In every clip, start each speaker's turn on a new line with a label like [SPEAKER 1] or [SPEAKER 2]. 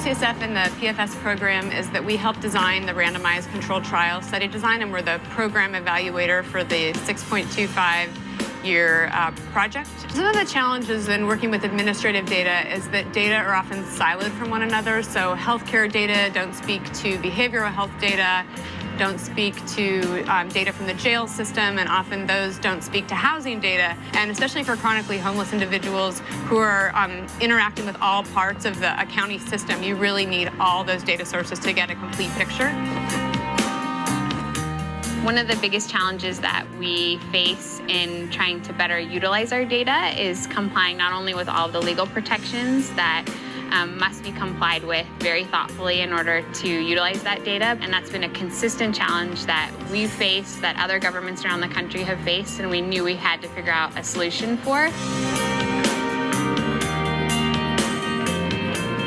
[SPEAKER 1] UCSF and the PFS program is that we help design the randomized controlled trial study design, and we're the program evaluator for the 6.25-year project. Some of the challenges in working with administrative data is that data are often siloed from one another. So healthcare data don't speak to behavioral health data, don't speak to data from the jail system, and often those don't speak to housing data. And especially for chronically homeless individuals who are interacting with all parts of the county system, you really need all those data sources to get a complete picture.
[SPEAKER 2] One of the biggest challenges that we face in trying to better utilize our data is complying not only with all of the legal protections that must be complied with very thoughtfully in order to utilize that data. And that's been a consistent challenge that we've faced, that other governments around the country have faced, and we knew we had to figure out a solution for.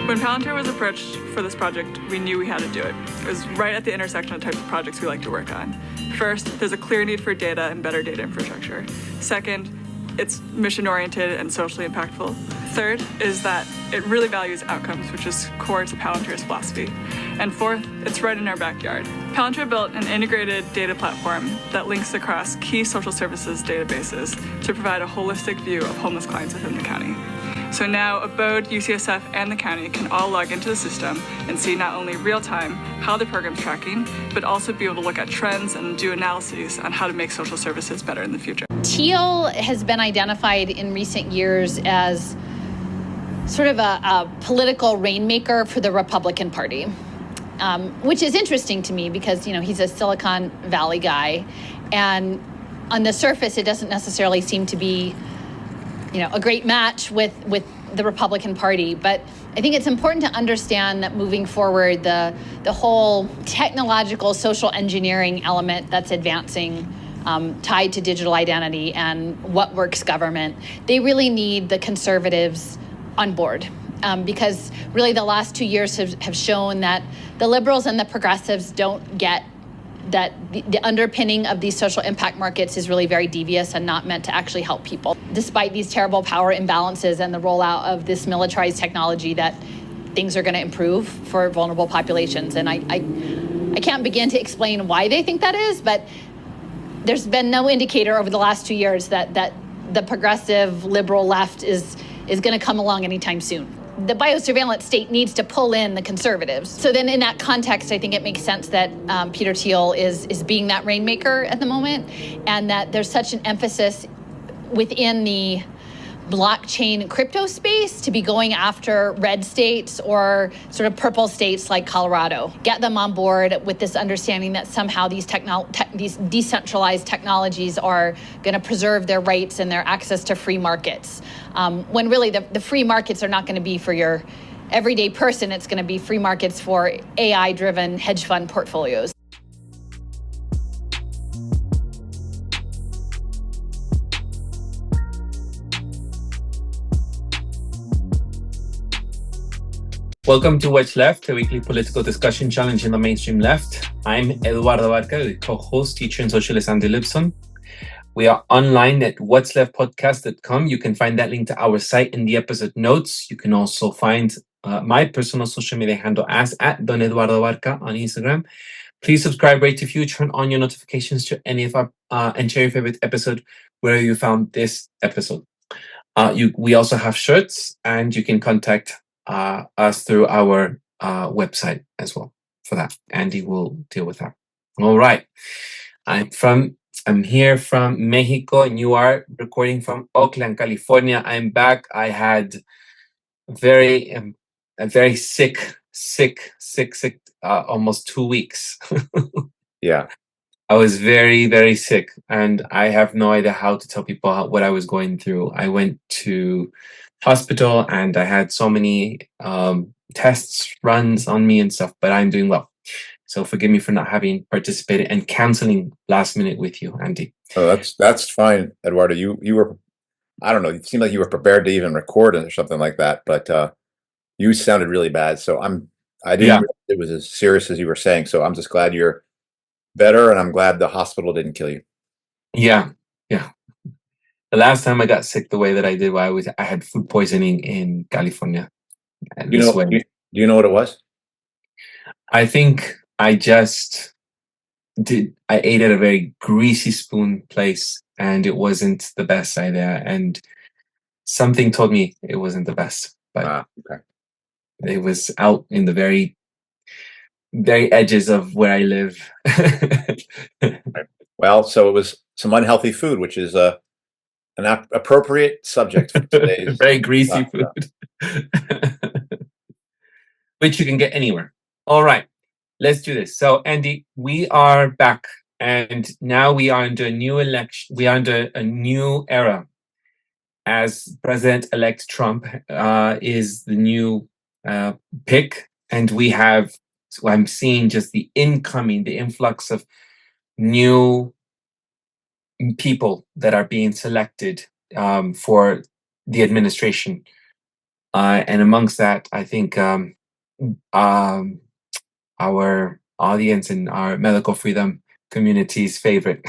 [SPEAKER 3] When Palantir was approached for this project, we knew we had to do it. It was right at the intersection of types of projects we like to work on. First, there's a clear need for data and better data infrastructure. Second, it's mission-oriented and socially impactful. Third is that it really values outcomes, which is core to Palantir's philosophy. And fourth, it's right in our backyard. Palantir built an integrated data platform that links across key social services databases to provide a holistic view of homeless clients within the county. So now Abode, UCSF, and the county can all log into the system and see not only real-time how the program's tracking, but also be able to look at trends and do analyses on how to make social services better in the future.
[SPEAKER 4] Teal has been identified in recent years as sort of a political rainmaker for the Republican Party, which is interesting to me because, you know, he's a Silicon Valley guy, and on the surface, it doesn't necessarily seem to be, you know, a great match with the Republican Party. But I think it's important to understand that moving forward, the whole technological social engineering element that's advancing tied to digital identity and what works government, they really need the conservatives on board. Because really the last 2 years have shown that the liberals and the progressives don't get that the underpinning of these social impact markets is really very devious and not meant to actually help people. Despite these terrible power imbalances and the rollout of this militarized technology, that things are going to improve for vulnerable populations. And I can't begin to explain why they think that is, but there's been no indicator over the last 2 years that the progressive liberal left is going to come along anytime soon. The biosurveillance state needs to pull in the conservatives. So then in that context, I think it makes sense that Peter Thiel is being that rainmaker at the moment, and that there's such an emphasis within the blockchain crypto space to be going after red states or sort of purple states like Colorado. Get them on board with this understanding that somehow these decentralized technologies are going to preserve their rights and their access to free markets. When really the free markets are not going to be for your everyday person, it's going to be free markets for AI-driven hedge fund portfolios.
[SPEAKER 5] Welcome to What's Left, a weekly political discussion challenge in the mainstream left. I'm Eduardo Barca, the co-host, teacher, and socialist Andy Lipson. We are online at Whatsleftpodcast.com. You can find that link to our site in the episode notes. You can also find my personal social media handle as @Don Eduardo Barca on Instagram. Please subscribe, rate, review, turn on your notifications to any of our and share your favorite episode wherever you found this episode. We also have shirts, and you can contact us through our website as well. For that, Andy will deal with that. All right, I'm here from Mexico, and you are recording from Oakland, California. I'm back. I had a very sick, almost 2 weeks.
[SPEAKER 6] Yeah.
[SPEAKER 5] I was very, very sick, and I have no idea how to tell people what I was going through. I went to hospital, and I had so many tests runs on me and stuff, but I'm doing well. So forgive me for not having participated and canceling last minute with you, Andy.
[SPEAKER 6] Oh, that's fine, Eduardo. You were, I don't know, it seemed like you were prepared to even record it or something like that, but you sounded really bad. So I didn't realize it was as serious as you were saying. So I'm just glad you're better, and I'm glad the hospital didn't kill you.
[SPEAKER 5] Yeah. The last time I got sick the way that I did, I had food poisoning in California.
[SPEAKER 6] You Do you know what it was?
[SPEAKER 5] I think I ate at a very greasy spoon place, and it wasn't the best idea. And something told me it wasn't the best, but
[SPEAKER 6] Okay.
[SPEAKER 5] it was out in the very, very edges of where I live.
[SPEAKER 6] Well, so it was some unhealthy food, which is an appropriate subject for today's.
[SPEAKER 5] Very greasy food, which you can get anywhere. All right, let's do this. So, Andy, we are back, and now we are under a new election. We are under a new era, as President-elect Trump is the new pick, and we have. So I'm seeing just the influx of new people that are being selected for the administration. And amongst that, I think our audience and our medical freedom community's favorite.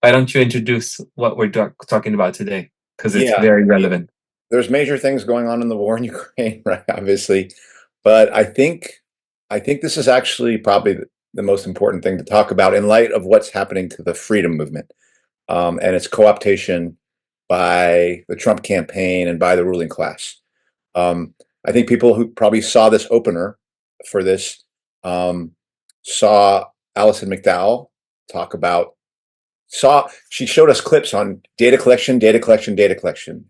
[SPEAKER 5] Why don't you introduce what we're talking about today? Because it's very relevant.
[SPEAKER 6] There's major things going on in the war in Ukraine, right? Obviously, but I think this is actually probably the most important thing to talk about in light of what's happening to the freedom movement and its co-optation by the Trump campaign and by the ruling class. I think people who probably saw this opener for this saw Alison McDowell talk about. She showed us clips on data collection,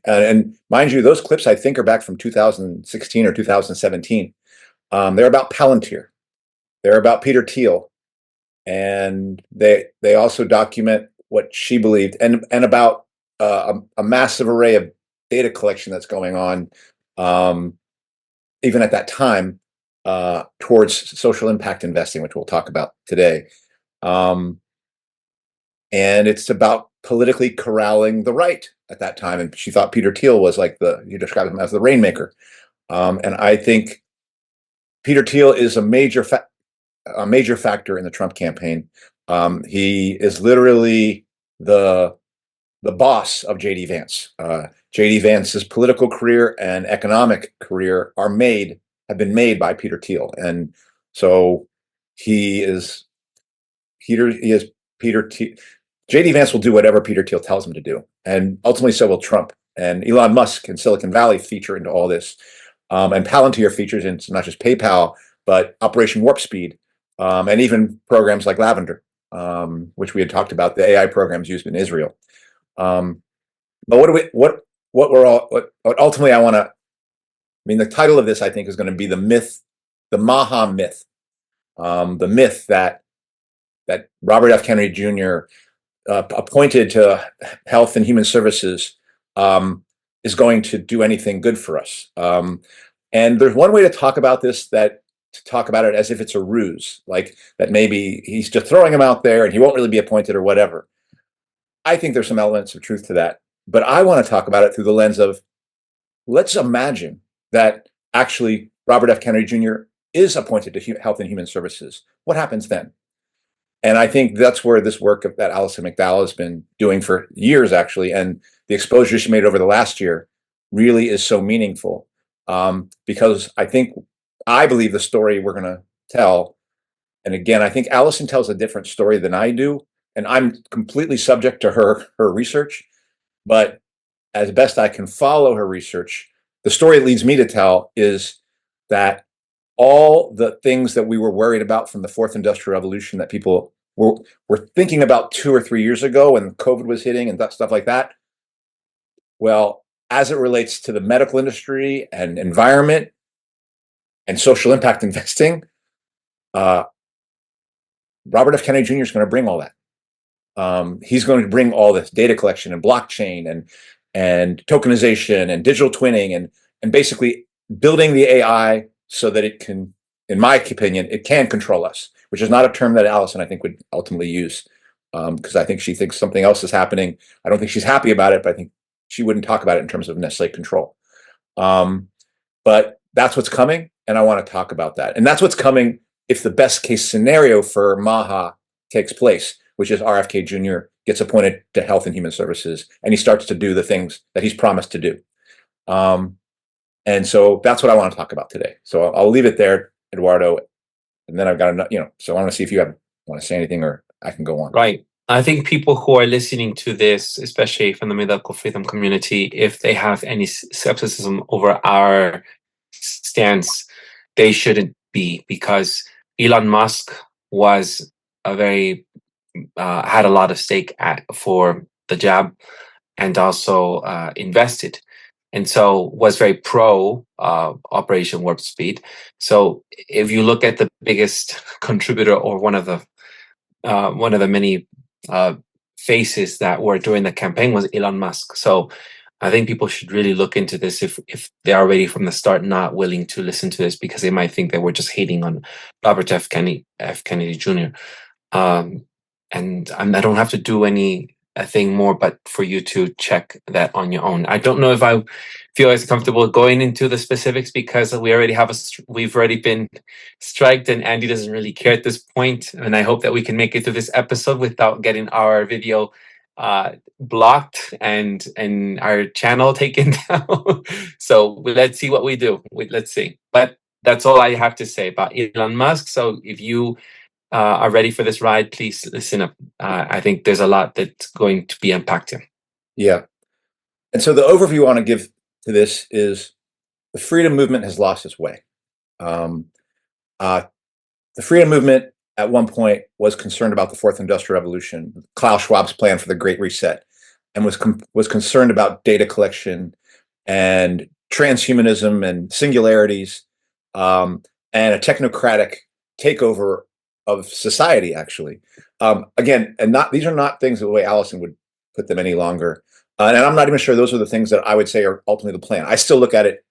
[SPEAKER 6] and mind you, those clips I think are back from 2016 or 2017. They're about Palantir, they're about Peter Thiel, and they also document what she believed and about a massive array of data collection that's going on, even at that time, towards social impact investing, which we'll talk about today. And it's about politically corralling the right at that time. And she thought Peter Thiel was like you described him as the rainmaker. And I think Peter Thiel is a major factor in the Trump campaign. He is literally the boss of J.D. Vance. J.D. Vance's political career and economic career have been made by Peter Thiel. And so he is Peter Thiel. J.D. Vance will do whatever Peter Thiel tells him to do, and ultimately so will Trump. And Elon Musk and Silicon Valley feature into all this, and Palantir features into not just PayPal, but Operation Warp Speed, and even programs like Lavender, which we had talked about, the AI programs used in Israel. But what ultimately I want to, the title of this I think is going to be the MAHA Myth, the myth that Robert F. Kennedy Jr. Appointed to Health and Human Services is going to do anything good for us. And there's one way to talk about this, to talk about it as if it's a ruse, like that maybe he's just throwing him out there and he won't really be appointed or whatever. I think there's some elements of truth to that, but I want to talk about it through the lens of, let's imagine that actually Robert F. Kennedy Jr. is appointed to Health and Human Services. What happens then? And I think that's where this work that Alison McDowell has been doing for years, actually, and the exposure she made over the last year really is so meaningful, because I believe the story we're going to tell. And again, I think Alison tells a different story than I do, and I'm completely subject to her research. But as best I can follow her research, the story it leads me to tell is that all the things that we were worried about from the fourth industrial revolution that people were thinking about 2 or 3 years ago when COVID was hitting and stuff like that. Well, as it relates to the medical industry and environment and social impact investing, Robert F. Kennedy Jr. is going to bring all that. He's going to bring all this data collection and blockchain and tokenization and digital twinning and basically building the AI so that it can, in my opinion, it can control us, which is not a term that Alison, I think, would ultimately use, because I think she thinks something else is happening. I don't think she's happy about it, but I think she wouldn't talk about it in terms of necessarily control. But that's what's coming, and I want to talk about that. And that's what's coming if the best case scenario for MAHA takes place, which is RFK Jr. gets appointed to Health and Human Services, and he starts to do the things that he's promised to do. And so that's what I want to talk about today. So I'll leave it there, Eduardo. And then I've got so I want to see if you want to say anything, or I can go on.
[SPEAKER 5] Right. I think people who are listening to this, especially from the medical freedom community, if they have any skepticism over our stance, they shouldn't be, because Elon Musk was had a lot of stake for the jab, and also invested, and so was very pro Operation Warp Speed. So if you look at the biggest contributor, or one of the many faces that were during the campaign, was Elon Musk. So I think people should really look into this if they're already from the start not willing to listen to this, because they might think that we're just hating on Robert F. Kennedy Jr. And I don't have to do anything more but for you to check that on your own. I don't know if I feel as comfortable going into the specifics, because we've already been striked, and Andy doesn't really care at this point. And I hope that we can make it through this episode without getting our video blocked and our channel taken down. So let's see what we do. Let's see. But that's all I have to say about Elon Musk. So if you are ready for this ride, please listen up. I think there's a lot that's going to be impacting.
[SPEAKER 6] Yeah. And so the overview I want to give to this is the freedom movement has lost its way. The freedom movement at one point was concerned about the fourth industrial revolution, Klaus Schwab's plan for the Great Reset, and was concerned about data collection and transhumanism and singularities, and a technocratic takeover of society, actually. Again, and these are not things the way Alison would put them any longer. And I'm not even sure those are the things that I would say are ultimately the plan. I still look at it,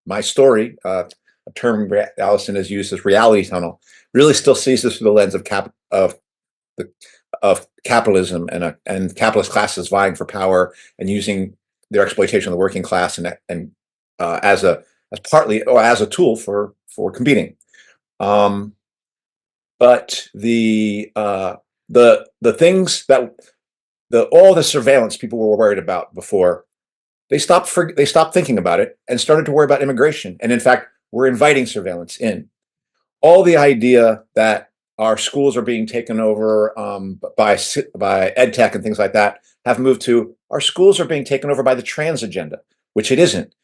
[SPEAKER 6] my story, a term Alison has used as reality tunnel, really still sees this through the lens of capitalism and capitalist classes vying for power and using their exploitation of the working class and as partly or as a tool for competing. But the things that all the surveillance people were worried about before, they stopped thinking about it and started to worry about immigration. And in fact, we're inviting surveillance in. All the idea that our schools are being taken over by ed tech and things like that have moved to our schools are being taken over by the trans agenda, which it isn't.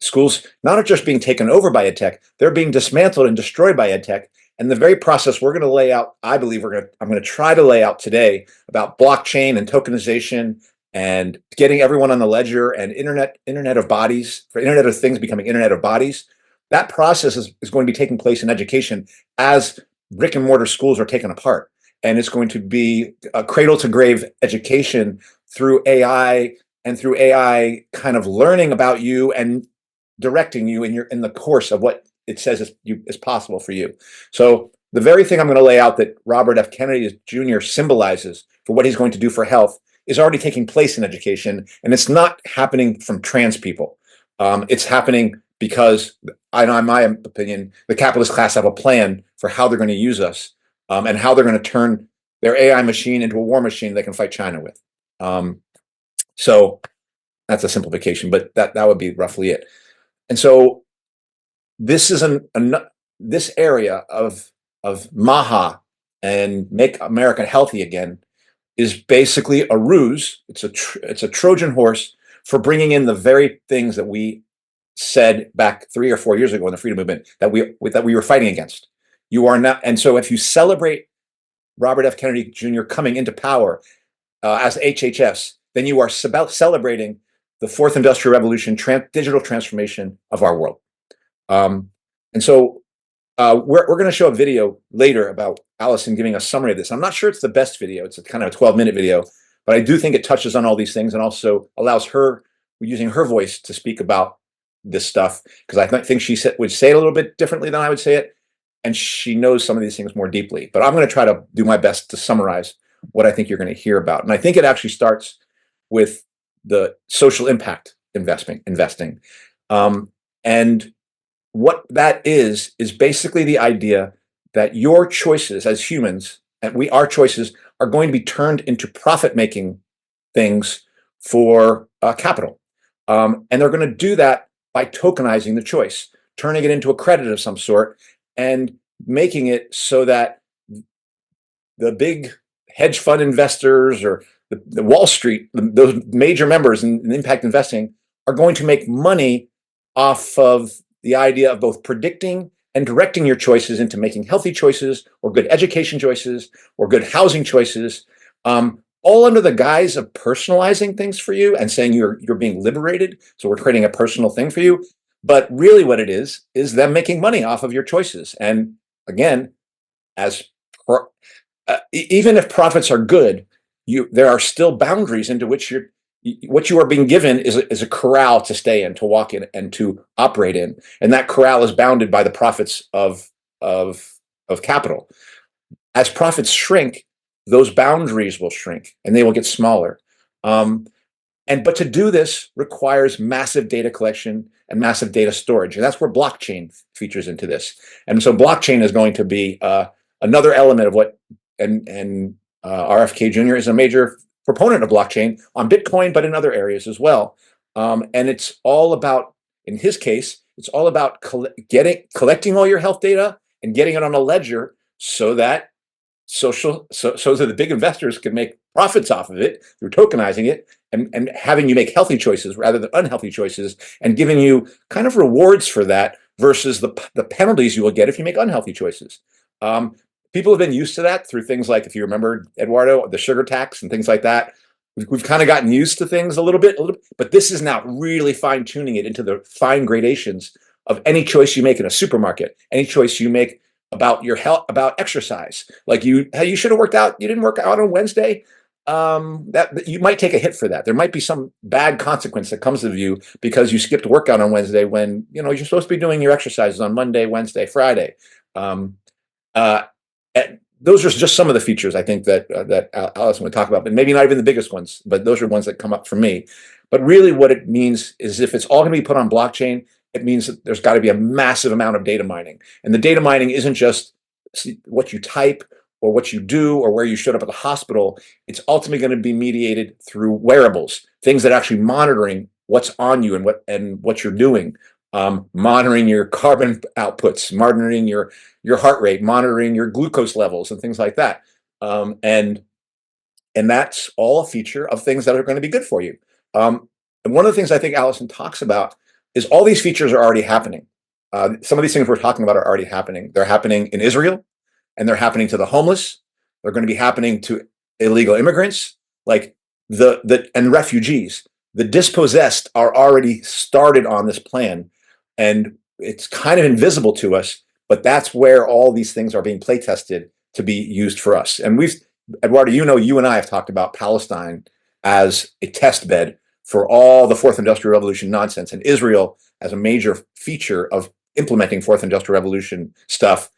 [SPEAKER 6] Schools not just being taken over by ed tech, they're being dismantled and destroyed by ed tech. And the very process we're going to lay out, I'm going to try to lay out today about blockchain and tokenization and getting everyone on the ledger and Internet of Bodies, for Internet of Things becoming Internet of Bodies. That process is going to be taking place in education as brick and mortar schools are taken apart. And it's going to be a cradle to grave education through AI, and through AI kind of learning about you and directing you in the course of what it says is possible for you. So the very thing I'm going to lay out that Robert F. Kennedy Jr. symbolizes for what he's going to do for health is already taking place in education, and it's not happening from trans people. It's happening because, in my opinion, the capitalist class have a plan for how they're going to use us, and how they're going to turn their AI machine into a war machine they can fight China with. So that's a simplification, but that would be roughly it. And so this is this area of MAHA and Make America Healthy Again is basically a ruse. It's a Trojan horse for bringing in the very things that we said back 3 or 4 years ago in the freedom movement that we were fighting against. You are not, and so if you celebrate Robert F. Kennedy Jr. coming into power as HHS, then you are celebrating the fourth industrial revolution, digital transformation of our world. And so we're going to show a video later about Alison giving a summary of this. I'm not sure it's the best video. It's a kind of a 12-minute video, but I do think it touches on all these things and also allows her, using her voice, to speak about this stuff, because I think she would say it a little bit differently than I would say it, and she knows some of these things more deeply. But I'm going to try to do my best to summarize what I think you're going to hear about. And I think it actually starts with the social impact investing. And what that is basically the idea that your choices as humans, and our choices, are going to be turned into profit-making things for capital. And they're going to do that by tokenizing the choice, turning it into a credit of some sort, and making it so that the big hedge fund investors or the Wall Street, those major members in impact investing, are going to make money off of the idea of both predicting and directing your choices into making healthy choices or good education choices or good housing choices, all under the guise of personalizing things for you and saying you're being liberated. So we're creating a personal thing for you. But really what it is them making money off of your choices. And again, even if profits are good, there are still boundaries into which what you are being given is a corral to stay in, to walk in, and to operate in, and that corral is bounded by the profits of capital. As profits shrink, those boundaries will shrink and they will get smaller. But to do this requires massive data collection and massive data storage, and that's where blockchain features into this. And so blockchain is going to be another element of what, and RFK Jr. is a major proponent of blockchain on Bitcoin, but in other areas as well. And it's all about, in his case, it's all about collecting all your health data and getting it on a ledger so that so that the big investors can make profits off of it through tokenizing it and having you make healthy choices rather than unhealthy choices, and giving you kind of rewards for that versus the penalties you will get if you make unhealthy choices. People have been used to that through things like, if you remember, Eduardo, the sugar tax and things like that. We've kind of gotten used to things a little bit, but this is now really fine tuning it into the fine gradations of any choice you make in a supermarket, any choice you make about your health, about exercise. Like you should have worked out. You didn't work out on Wednesday. That you might take a hit for that. There might be some bad consequence that comes of you because you skipped workout on Wednesday when you're supposed to be doing your exercises on Monday, Wednesday, Friday. Those are just some of the features I think that Alison would talk about, but maybe not even the biggest ones, but those are ones that come up for me. But really what it means is if it's all going to be put on blockchain, it means that there's got to be a massive amount of data mining. And the data mining isn't just what you type or what you do or where you showed up at the hospital. It's ultimately going to be mediated through wearables, things that are actually monitoring what's on you and what you're doing. Monitoring your carbon outputs, monitoring your heart rate, monitoring your glucose levels and things like that. And that's all a feature of things that are going to be good for you. And one of the things I think Alison talks about is all these features are already happening. Some of these things we're talking about are already happening. They're happening in Israel, and they're happening to the homeless. They're going to be happening to illegal immigrants, and refugees. The dispossessed are already started on this plan, and it's kind of invisible to us, but that's where all these things are being play tested to be used for us. And Eduardo, you and I have talked about Palestine as a test bed for all the Fourth Industrial Revolution nonsense, and Israel as a major feature of implementing Fourth Industrial Revolution stuff.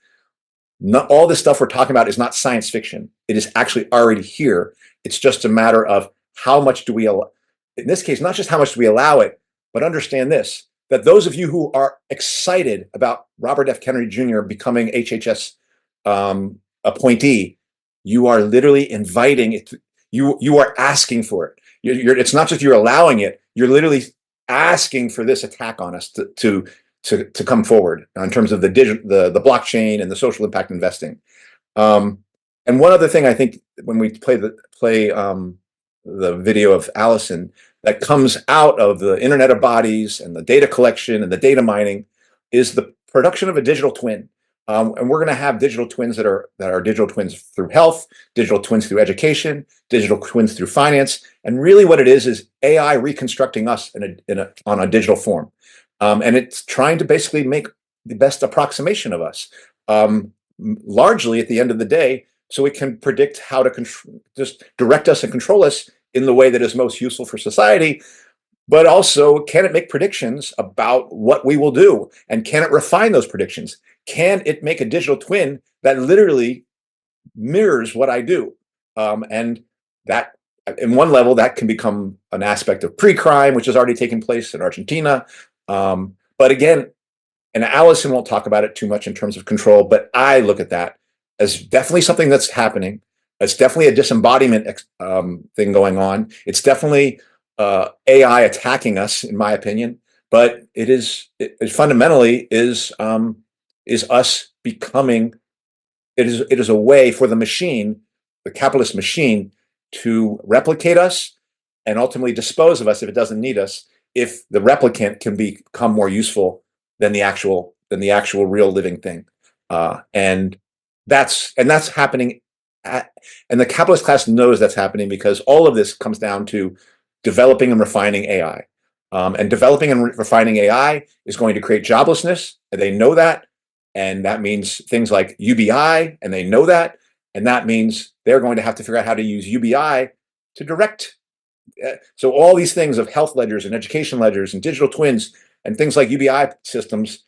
[SPEAKER 6] All this stuff we're talking about is not science fiction. It is actually already here. It's just a matter of how much do we allow. In this case, not just how much do we allow it, but understand this, that those of you who are excited about Robert F. Kennedy Jr. becoming HHS appointee, you are literally inviting it. You are asking for it. It's not just you're allowing it. You're literally asking for this attack on us to come forward in terms of the blockchain and the social impact investing. And one other thing I think when we play the video of Alison that comes out of the Internet of Bodies and the data collection and the data mining is the production of a digital twin. And we're going to have digital twins that are digital twins through health, digital twins through education, digital twins through finance. And really what it is AI reconstructing us on a digital form. And it's trying to basically make the best approximation of us, largely at the end of the day, so it can predict how to just direct us and control us in the way that is most useful for society. But also, can it make predictions about what we will do? And can it refine those predictions? Can it make a digital twin that literally mirrors what I do? And that, in one level, that can become an aspect of pre-crime, which has already taken place in Argentina. But again, and Alison won't talk about it too much in terms of control, but I look at that as definitely something that's happening. It's definitely a disembodiment thing going on. It's definitely AI attacking us, in my opinion. but it fundamentally is us becoming. It is a way for the machine, the capitalist machine, to replicate us and ultimately dispose of us if it doesn't need us. If the replicant can become more useful than the actual real living thing, and that's happening. And the capitalist class knows that's happening because all of this comes down to developing and refining AI. And developing and refining AI is going to create joblessness, and they know that. And that means things like UBI, and they know that. And that means they're going to have to figure out how to use UBI to direct. So all these things of health ledgers and education ledgers and digital twins and things like UBI systems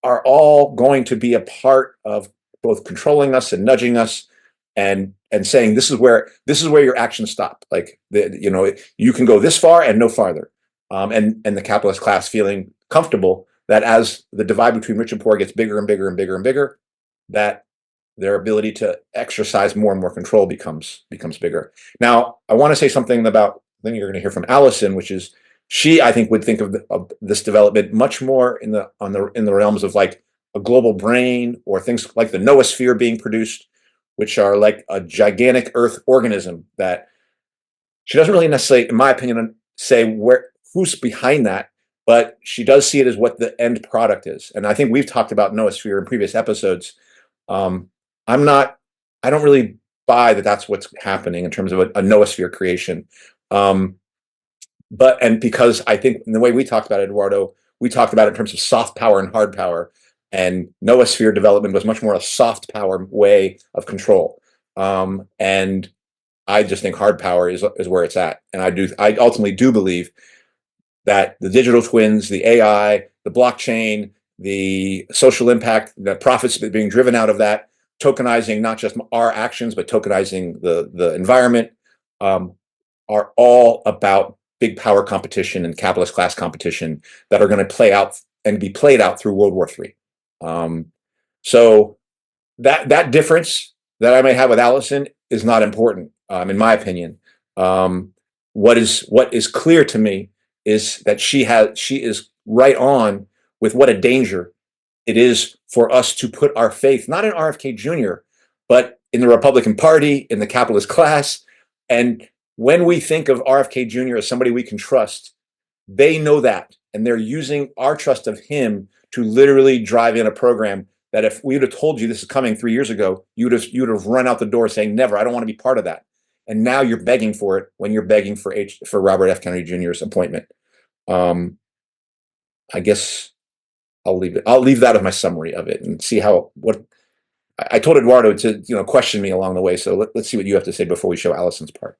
[SPEAKER 6] are all going to be a part of both controlling us and nudging us and saying this is where your actions stop. Like you can go this far and no farther. And the capitalist class feeling comfortable that as the divide between rich and poor gets bigger and bigger and bigger and bigger, that their ability to exercise more and more control becomes bigger. Now, I want to say something about the thing you're going to hear from Alison, which is she, I think, would think of this development much more in the realms of like a global brain or things like the noosphere being produced, which are like a gigantic Earth organism that she doesn't really necessarily, in my opinion, say who's behind that, but she does see it as what the end product is. And I think we've talked about noosphere in previous episodes. I don't really buy that that's what's happening in terms of a noosphere creation. But because I think in the way we talked about it, Eduardo, we talked about it in terms of soft power and hard power, and noosphere development was much more a soft power way of control. And I just think hard power is where it's at. And I ultimately do believe that the digital twins, the AI, the blockchain, the social impact, the profits being driven out of that, tokenizing not just our actions, but tokenizing the environment, are all about big power competition and capitalist class competition that are going to play out and be played out through World War III. So that difference that I may have with Alison is not important, in my opinion. What is clear to me is that she is right on with what a danger it is for us to put our faith not in RFK Jr., but in the Republican Party, in the capitalist class. And when we think of RFK Jr. as somebody we can trust, they know that, and they're using our trust of him to literally drive in a program that if we would have told you this is coming 3 years ago, you would have run out the door saying, never, I don't want to be part of that. And now you're begging for it when you're begging for Robert F. Kennedy Jr.'s appointment. I guess I'll leave it. I'll leave that as my summary of it and see what I told Eduardo to question me along the way. So let's see what you have to say before we show Alison's part.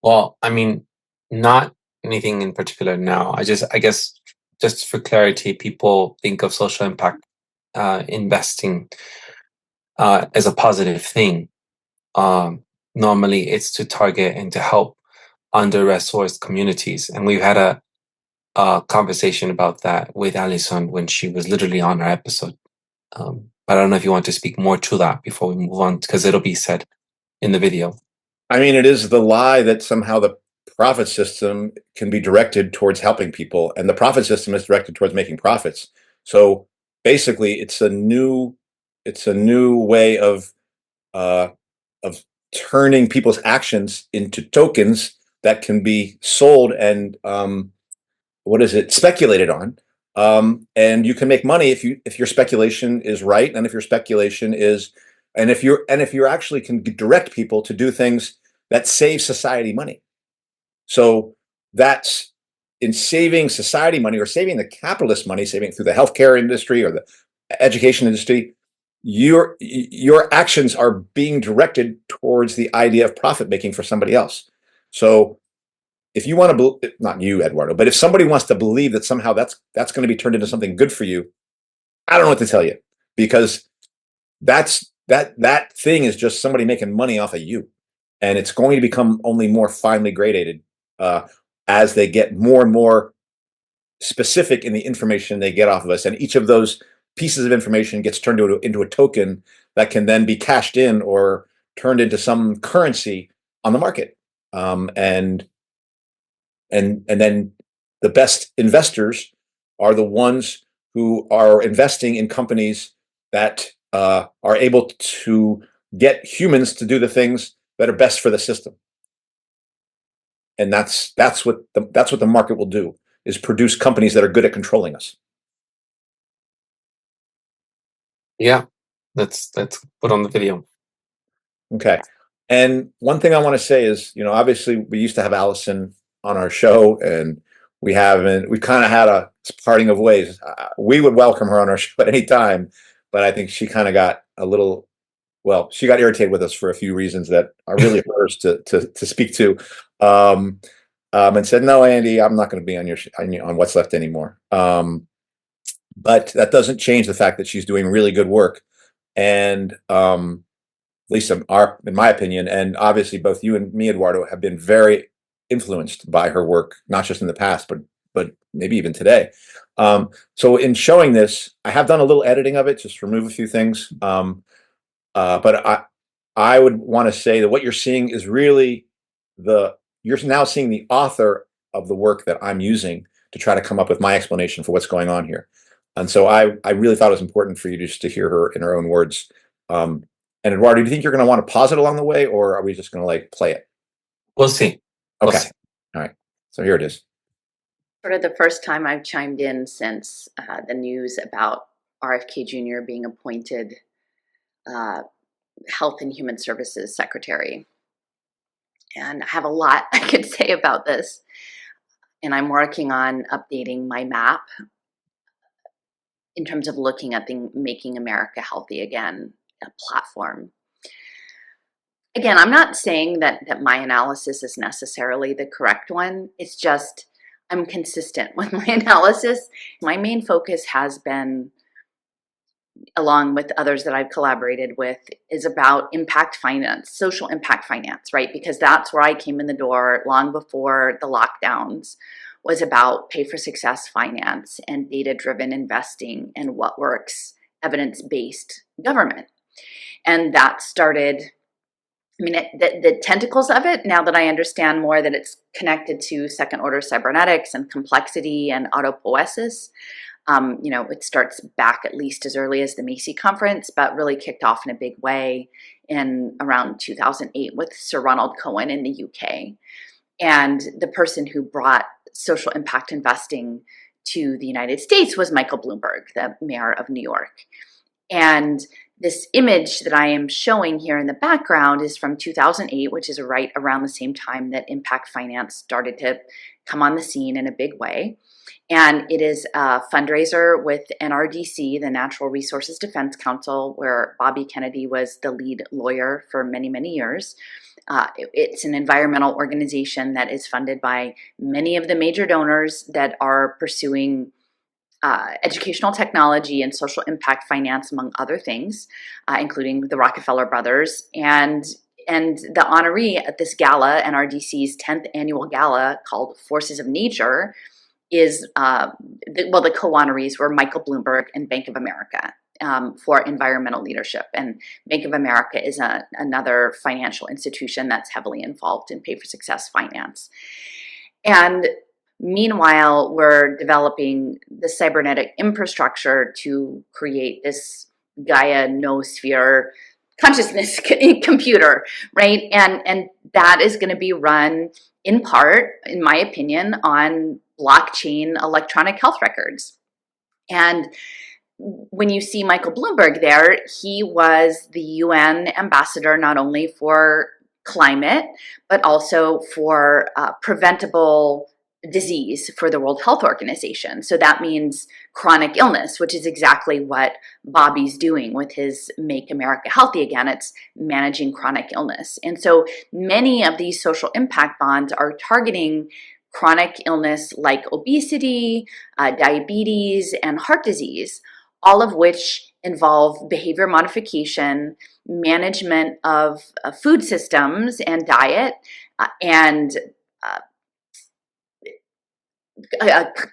[SPEAKER 5] Well, I mean, not anything in particular now. I guess just for clarity, people think of social impact investing as a positive thing. Normally, it's to target and to help under-resourced communities, and we've had a conversation about that with Alison when she was literally on our episode. But I don't know if you want to speak more to that before we move on, because it'll be said in the video.
[SPEAKER 6] I mean, it is the lie that somehow the profit system can be directed towards helping people, and the profit system is directed towards making profits. So basically, it's a new way of turning people's actions into tokens that can be sold and speculated on. And you can make money if your speculation is right, and if your speculation is, and if you actually can direct people to do things that save society money. So that's in saving society money, or saving the capitalist money, saving it through the healthcare industry or the education industry. Your actions are being directed towards the idea of profit making for somebody else. So if you want to, not you, Eduardo, but if somebody wants to believe that somehow that's going to be turned into something good for you, I don't know what to tell you, because that thing is just somebody making money off of you, and it's going to become only more finely gradated as they get more and more specific in the information they get off of us, and each of those pieces of information gets turned into a token that can then be cashed in or turned into some currency on the market. And and then the best investors are the ones who are investing in companies that are able to get humans to do the things that are best for the system. And that's what the market will do, is produce companies that are good at controlling us.
[SPEAKER 5] Yeah, that's put on the video.
[SPEAKER 6] Okay. And one thing I want to say is, obviously we used to have Alison on our show, and we kind of had a parting of ways. We would welcome her on our show at any time, but I think she kind of got she got irritated with us for a few reasons that are really hers to speak to, and said, "No, Andy, I'm not going to be on What's Left anymore." But that doesn't change the fact that she's doing really good work, and at least in my opinion, and obviously both you and me, Eduardo, have been very influenced by her work, not just in the past, but maybe even today. So in showing this, I have done a little editing of it, just remove a few things. But I would want to say that what you're seeing is really you're now seeing the author of the work that I'm using to try to come up with my explanation for what's going on here. And so I really thought it was important for you just to hear her in her own words. And Eduardo, do you think you're going to want to pause it along the way, or are we just going to play it?
[SPEAKER 5] We'll see.
[SPEAKER 6] Okay. All right. So here it is.
[SPEAKER 7] Sort of the first time I've chimed in since the news about RFK Jr. being appointed Health and Human Services Secretary. And I have a lot I could say about this. And I'm working on updating my map in terms of looking at the Making America Healthy Again platform. Again, I'm not saying that my analysis is necessarily the correct one. It's just I'm consistent with my analysis. My main focus has been, along with others that I've collaborated with, is about impact finance, social impact finance, right? Because that's where I came in the door long before the lockdowns, was about pay for success finance and data-driven investing and what works, evidence-based government. And that started, the tentacles of it, now that I understand more that it's connected to second-order cybernetics and complexity and autopoiesis, it starts back at least as early as the Macy conference, but really kicked off in a big way in around 2008 with Sir Ronald Cohen in the UK. And the person who brought social impact investing to the United States was Michael Bloomberg, the mayor of New York. And this image that I am showing here in the background is from 2008, which is right around the same time that impact finance started to come on the scene in a big way. And it is a fundraiser with NRDC, the Natural Resources Defense Council, where Bobby Kennedy was the lead lawyer for many, many years. It's an environmental organization that is funded by many of the major donors that are pursuing educational technology and social impact finance, among other things, including the Rockefeller brothers. And the honoree at this gala, NRDC's 10th annual gala called Forces of Nature, is, the co-honorees were Michael Bloomberg and Bank of America for environmental leadership. And Bank of America is another financial institution that's heavily involved in pay for success finance. And meanwhile, we're developing the cybernetic infrastructure to create this Gaia noosphere consciousness computer, right? And that is going to be run in part, in my opinion, on blockchain electronic health records. And when you see Michael Bloomberg there, he was the UN ambassador not only for climate, but also for preventable disease for the World Health Organization. So that means chronic illness, which is exactly what Bobby's doing with his Make America Healthy Again. It's managing chronic illness. And so many of these social impact bonds are targeting chronic illness like obesity, diabetes, and heart disease, all of which involve behavior modification, management of food systems and diet, and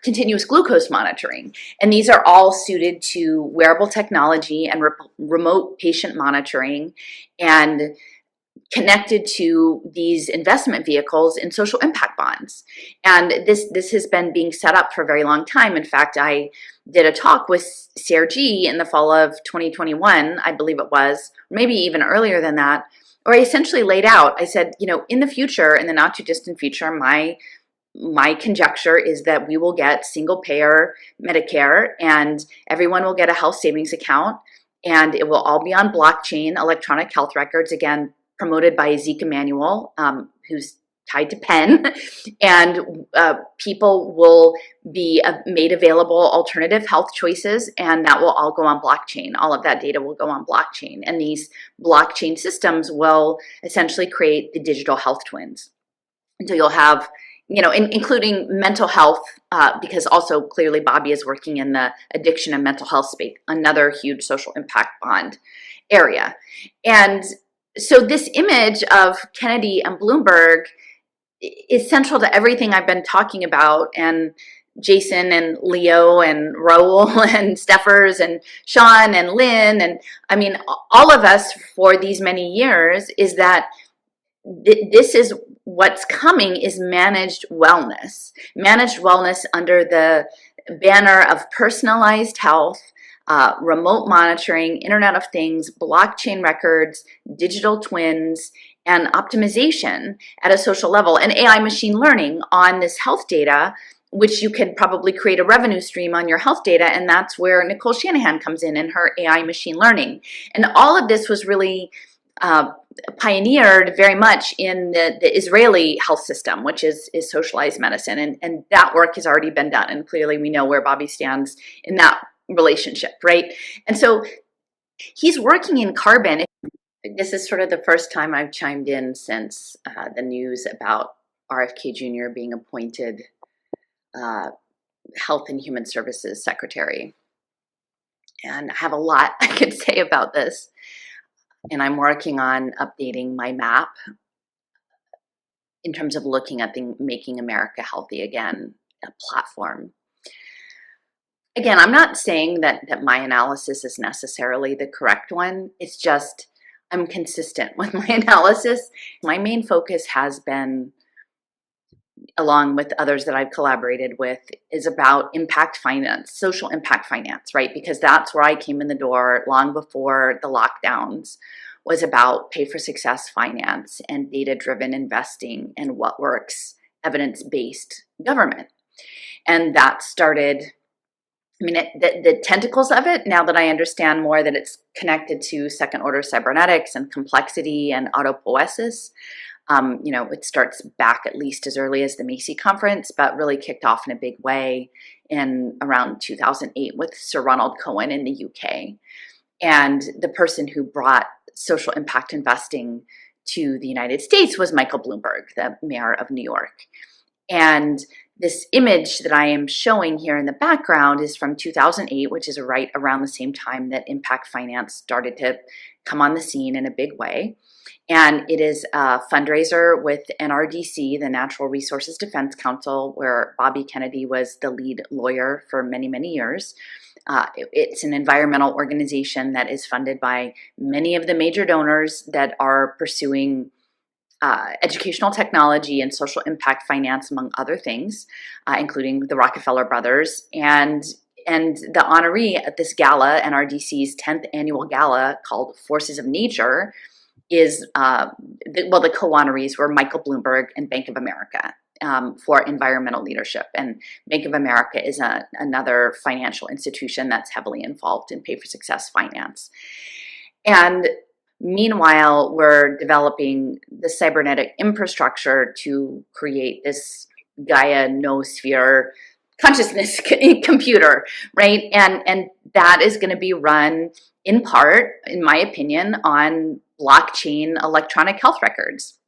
[SPEAKER 7] continuous glucose monitoring. And these are all suited to wearable technology and remote patient monitoring. And connected to these investment vehicles in social impact bonds. And this has been being set up for a very long time. In fact, I did a talk with CRG in the fall of 2021, I believe it was, maybe even earlier than that, where I essentially laid out, I said, in the future, in the not too distant future, my conjecture is that we will get single payer Medicare and everyone will get a health savings account, and it will all be on blockchain, electronic health records, again, promoted by Zeke Emanuel, who's tied to Penn, and people will be made available alternative health choices, and that will all go on blockchain. All of that data will go on blockchain, and these blockchain systems will essentially create the digital health twins. And so you'll have, including mental health, because also clearly Bobby is working in the addiction and mental health space, another huge social impact bond area. And so this image of Kennedy and Bloomberg is central to everything I've been talking about, and Jason and Leo and Raul and Steffers and Sean and Lynn, and I mean, all of us for these many years, is that this is what's coming, is managed wellness under the banner of personalized health, remote monitoring, Internet of Things, blockchain records, digital twins, and optimization at a social level, and AI machine learning on this health data, which you can probably create a revenue stream on your health data, and that's where Nicole Shanahan comes in her AI machine learning. And all of this was really pioneered very much in the Israeli health system, which is socialized medicine, and that work has already been done, and clearly we know where Bobby stands in that relationship, right? And so he's working in carbon. This is sort of the first time I've chimed in since the news about RFK Jr. being appointed Health and Human Services Secretary. And I have a lot I could say about this. And I'm working on updating my map in terms of looking at the Making America Healthy Again platform. Again, I'm not saying that my analysis is necessarily the correct one. It's just I'm consistent with my analysis. My main focus has been, along with others that I've collaborated with, is about impact finance, social impact finance, right? Because that's where I came in the door long before the lockdowns, was about pay for success finance and data-driven investing and what works, evidence-based government. And that started, the tentacles of it, now that I understand more that it's connected to second-order cybernetics and complexity and autopoiesis, it starts back at least as early as the Macy conference, but really kicked off in a big way in around 2008 with Sir Ronald Cohen in the UK. And the person who brought social impact investing to the United States was Michael Bloomberg, the mayor of New York. And this image that I am showing here in the background is from 2008, which is right around the same time that impact finance started to come on the scene in a big way. And it is a fundraiser with NRDC, the Natural Resources Defense Council, where Bobby Kennedy was the lead lawyer for many, many years. It's an environmental organization that is funded by many of the major donors that are pursuing educational technology and social impact finance, among other things, including the Rockefeller brothers. And the honoree at this gala, NRDC's 10th annual gala called Forces of Nature, is, the co-honorees were Michael Bloomberg and Bank of America for environmental leadership. And Bank of America is another financial institution that's heavily involved in pay for success finance. And meanwhile, we're developing the cybernetic infrastructure to create this Gaia noosphere consciousness computer, right? And that is going to be run in part, in my opinion, on blockchain electronic health records.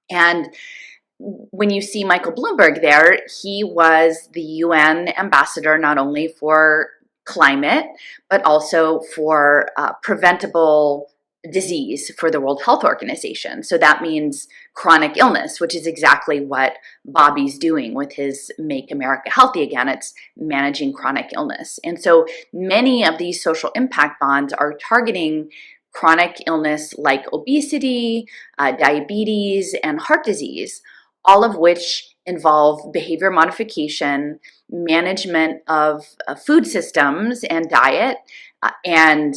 [SPEAKER 7] And when you see Michael Bloomberg there, he was the UN ambassador not only for climate, but also for preventable disease for the World Health Organization. So that means chronic illness, which is exactly what Bobby's doing with his Make America Healthy Again. It's managing chronic illness. And so many of these social impact bonds are targeting chronic illness like obesity, diabetes, and heart disease, all of which involve behavior modification, management of food systems and diet, and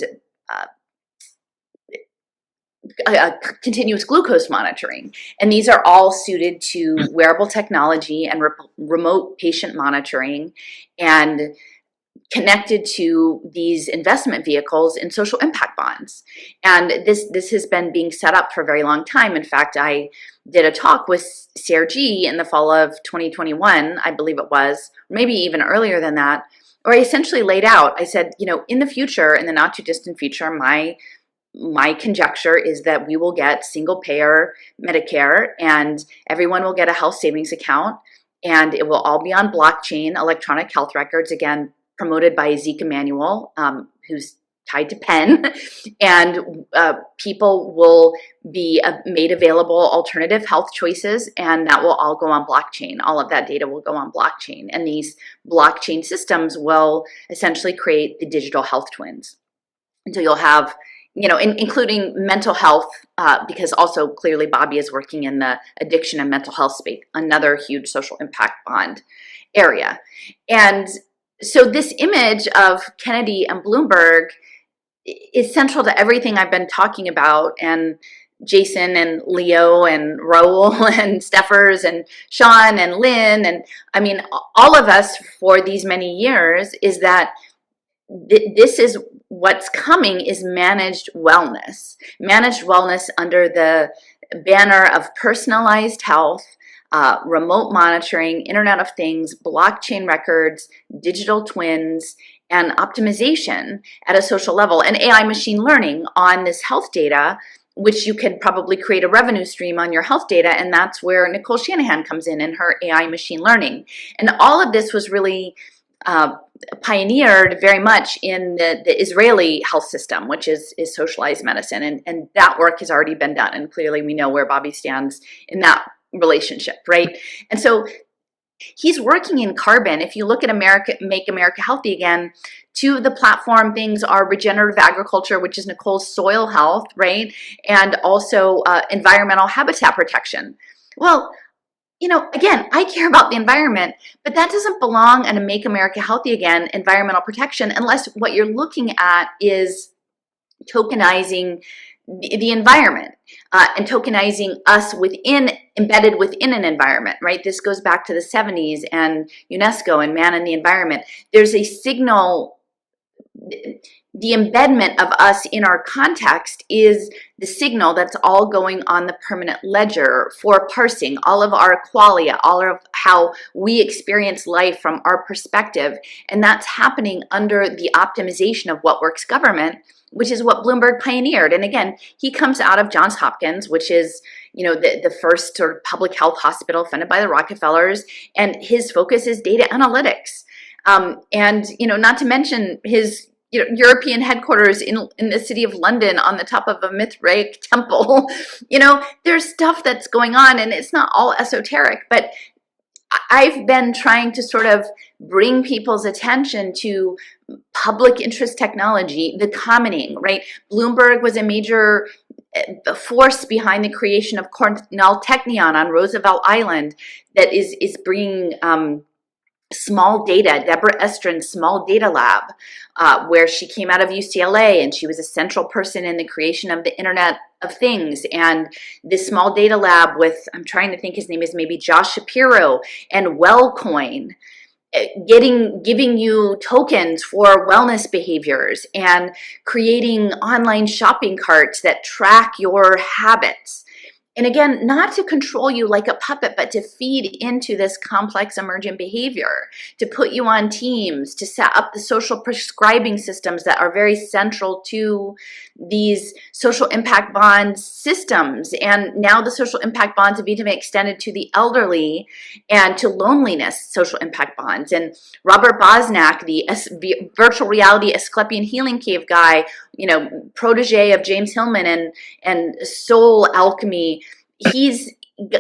[SPEAKER 7] continuous glucose monitoring. And these are all suited to wearable technology and remote patient monitoring, and connected to these investment vehicles in social impact bonds. And this has been being set up for a very long time. In fact, I did a talk with CRG in the fall of 2021, I believe it was, maybe even earlier than that, where I essentially laid out, I said, in the future, in the not too distant future, my conjecture is that we will get single payer Medicare, and everyone will get a health savings account, and it will all be on blockchain, electronic health records, again, promoted by Zeke Emanuel, who's tied to Penn, and people will be made available alternative health choices, and that will all go on blockchain. All of that data will go on blockchain, and these blockchain systems will essentially create the digital health twins. And so you'll have, including mental health, because also clearly Bobby is working in the addiction and mental health space, another huge social impact bond area. And so this image of Kennedy and Bloomberg is central to everything I've been talking about, and Jason and Leo and Raul and Steffers and Sean and Lynn, and I mean, all of us for these many years, is that this is what's coming, is managed wellness under the banner of personalized health, remote monitoring, Internet of Things, blockchain records, digital twins, and optimization at a social level, and AI machine learning on this health data, which you could probably create a revenue stream on your health data, and that's where Nicole Shanahan comes in her AI machine learning. And all of this was really pioneered very much in the Israeli health system, which is socialized medicine, and that work has already been done, and clearly we know where Bobby stands in that relationship, right? And so he's working in carbon. If you look at Make America Healthy Again, two of the platform things are regenerative agriculture, which is Nicole's soil health, right? And also environmental habitat protection. Well, again, I care about the environment, but that doesn't belong in a Make America Healthy Again environmental protection unless what you're looking at is tokenizing the environment and tokenizing us embedded within an environment, right? This goes back to the 70s and UNESCO and Man and the Environment. There's a signal. The embedment of us in our context is the signal that's all going on the permanent ledger for parsing all of our qualia, all of how we experience life from our perspective. And that's happening under the optimization of what works government, which is what Bloomberg pioneered. And again, he comes out of Johns Hopkins, which is, the first sort of public health hospital funded by the Rockefellers. And his focus is data analytics. And not to mention his European headquarters in the city of London on the top of a Mithraic temple. There's stuff that's going on, and it's not all esoteric, but I've been trying to sort of bring people's attention to public interest technology, the commoning, right? Bloomberg was a major force behind the creation of Cornell Technion on Roosevelt Island that is bringing small data, Deborah Estrin's small data lab, where she came out of UCLA, and she was a central person in the creation of the Internet of Things. And this small data lab with, I'm trying to think, his name is maybe Josh Shapiro, and WellCoin, giving you tokens for wellness behaviors, and creating online shopping carts that track your habits. And again, not to control you like a puppet, but to feed into this complex emergent behavior, to put you on teams, to set up the social prescribing systems that are very central to these social impact bond systems. And now the social impact bonds have even extended to the elderly and to loneliness social impact bonds. And Robert Bosnak, the virtual reality Asclepian healing cave guy, protege of James Hillman and Soul Alchemy, he's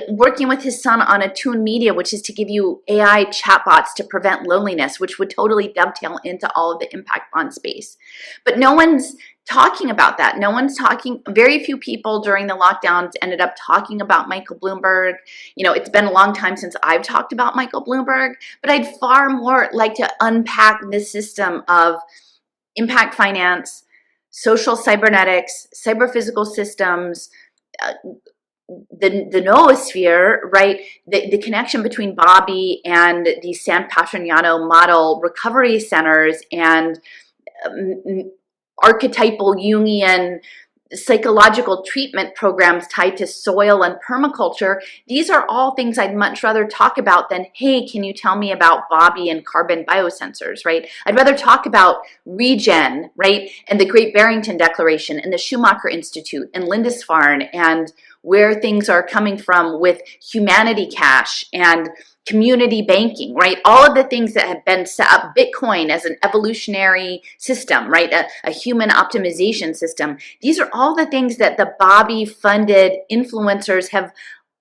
[SPEAKER 7] working with his son on Attune Media, which is to give you AI chatbots to prevent loneliness, which would totally dovetail into all of the impact bond space. But no one's talking about that. No one's talking, very few people during the lockdowns ended up talking about Michael Bloomberg. You know, it's been a long time since I've talked about Michael Bloomberg, but I'd far more like to unpack this system of impact finance, social cybernetics, cyber-physical systems, the noosphere, right? The connection between Bobby and the San Patrignano model recovery centers and archetypal Jungian psychological treatment programs tied to soil and permaculture. These are all things I'd much rather talk about than, hey, can you tell me about Bobby and carbon biosensors, right? I'd rather talk about regen, right? And the Great Barrington Declaration and the Schumacher Institute and Lindisfarne and where things are coming from with Humanity Cash and community banking, right? All of the things that have been set up, Bitcoin as an evolutionary system, right? A human optimization system. These are all the things that the Bobby funded influencers have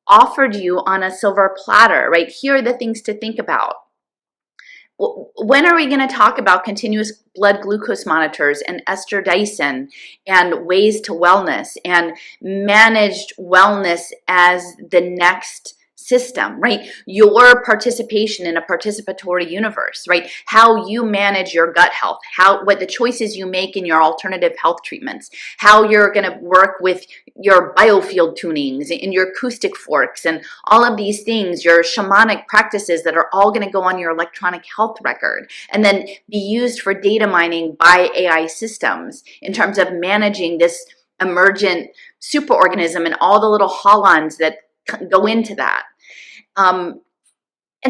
[SPEAKER 7] offered you on a silver platter, right? Here are the things to think about. When are we going to talk about continuous blood glucose monitors and Esther Dyson and ways to wellness and managed wellness as the next system, right? Your participation in a participatory universe, right? How you manage your gut health, what the choices you make in your alternative health treatments, how you're going to work with your biofield tunings and your acoustic forks and all of these things, your shamanic practices that are all going to go on your electronic health record and then be used for data mining by AI systems in terms of managing this emergent superorganism and all the little holons that go into that. And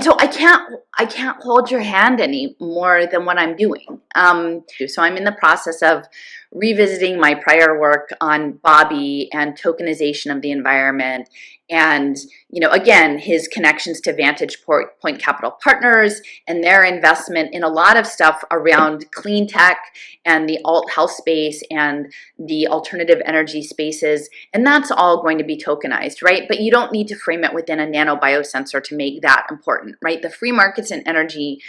[SPEAKER 7] so I can't hold your hand any more than what I'm doing. So I'm in the process of revisiting my prior work on Bobby and tokenization of the environment and, you know, again, his connections to Vantage Point Capital Partners and their investment in a lot of stuff around clean tech and the alt health space and the alternative energy spaces. And that's all going to be tokenized, right? But you don't need to frame it within a nano biosensor to make that important, right? The free markets and energy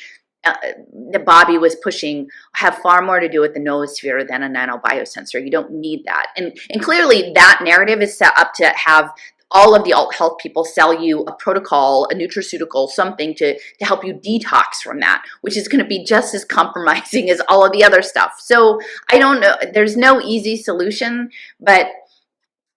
[SPEAKER 7] that Bobby was pushing have far more to do with the noosphere than a nano biosensor. You don't need that. And clearly that narrative is set up to have all of the alt health people sell you a protocol, a nutraceutical, something to help you detox from that, which is going to be just as compromising as all of the other stuff. So I don't know. There's no easy solution, but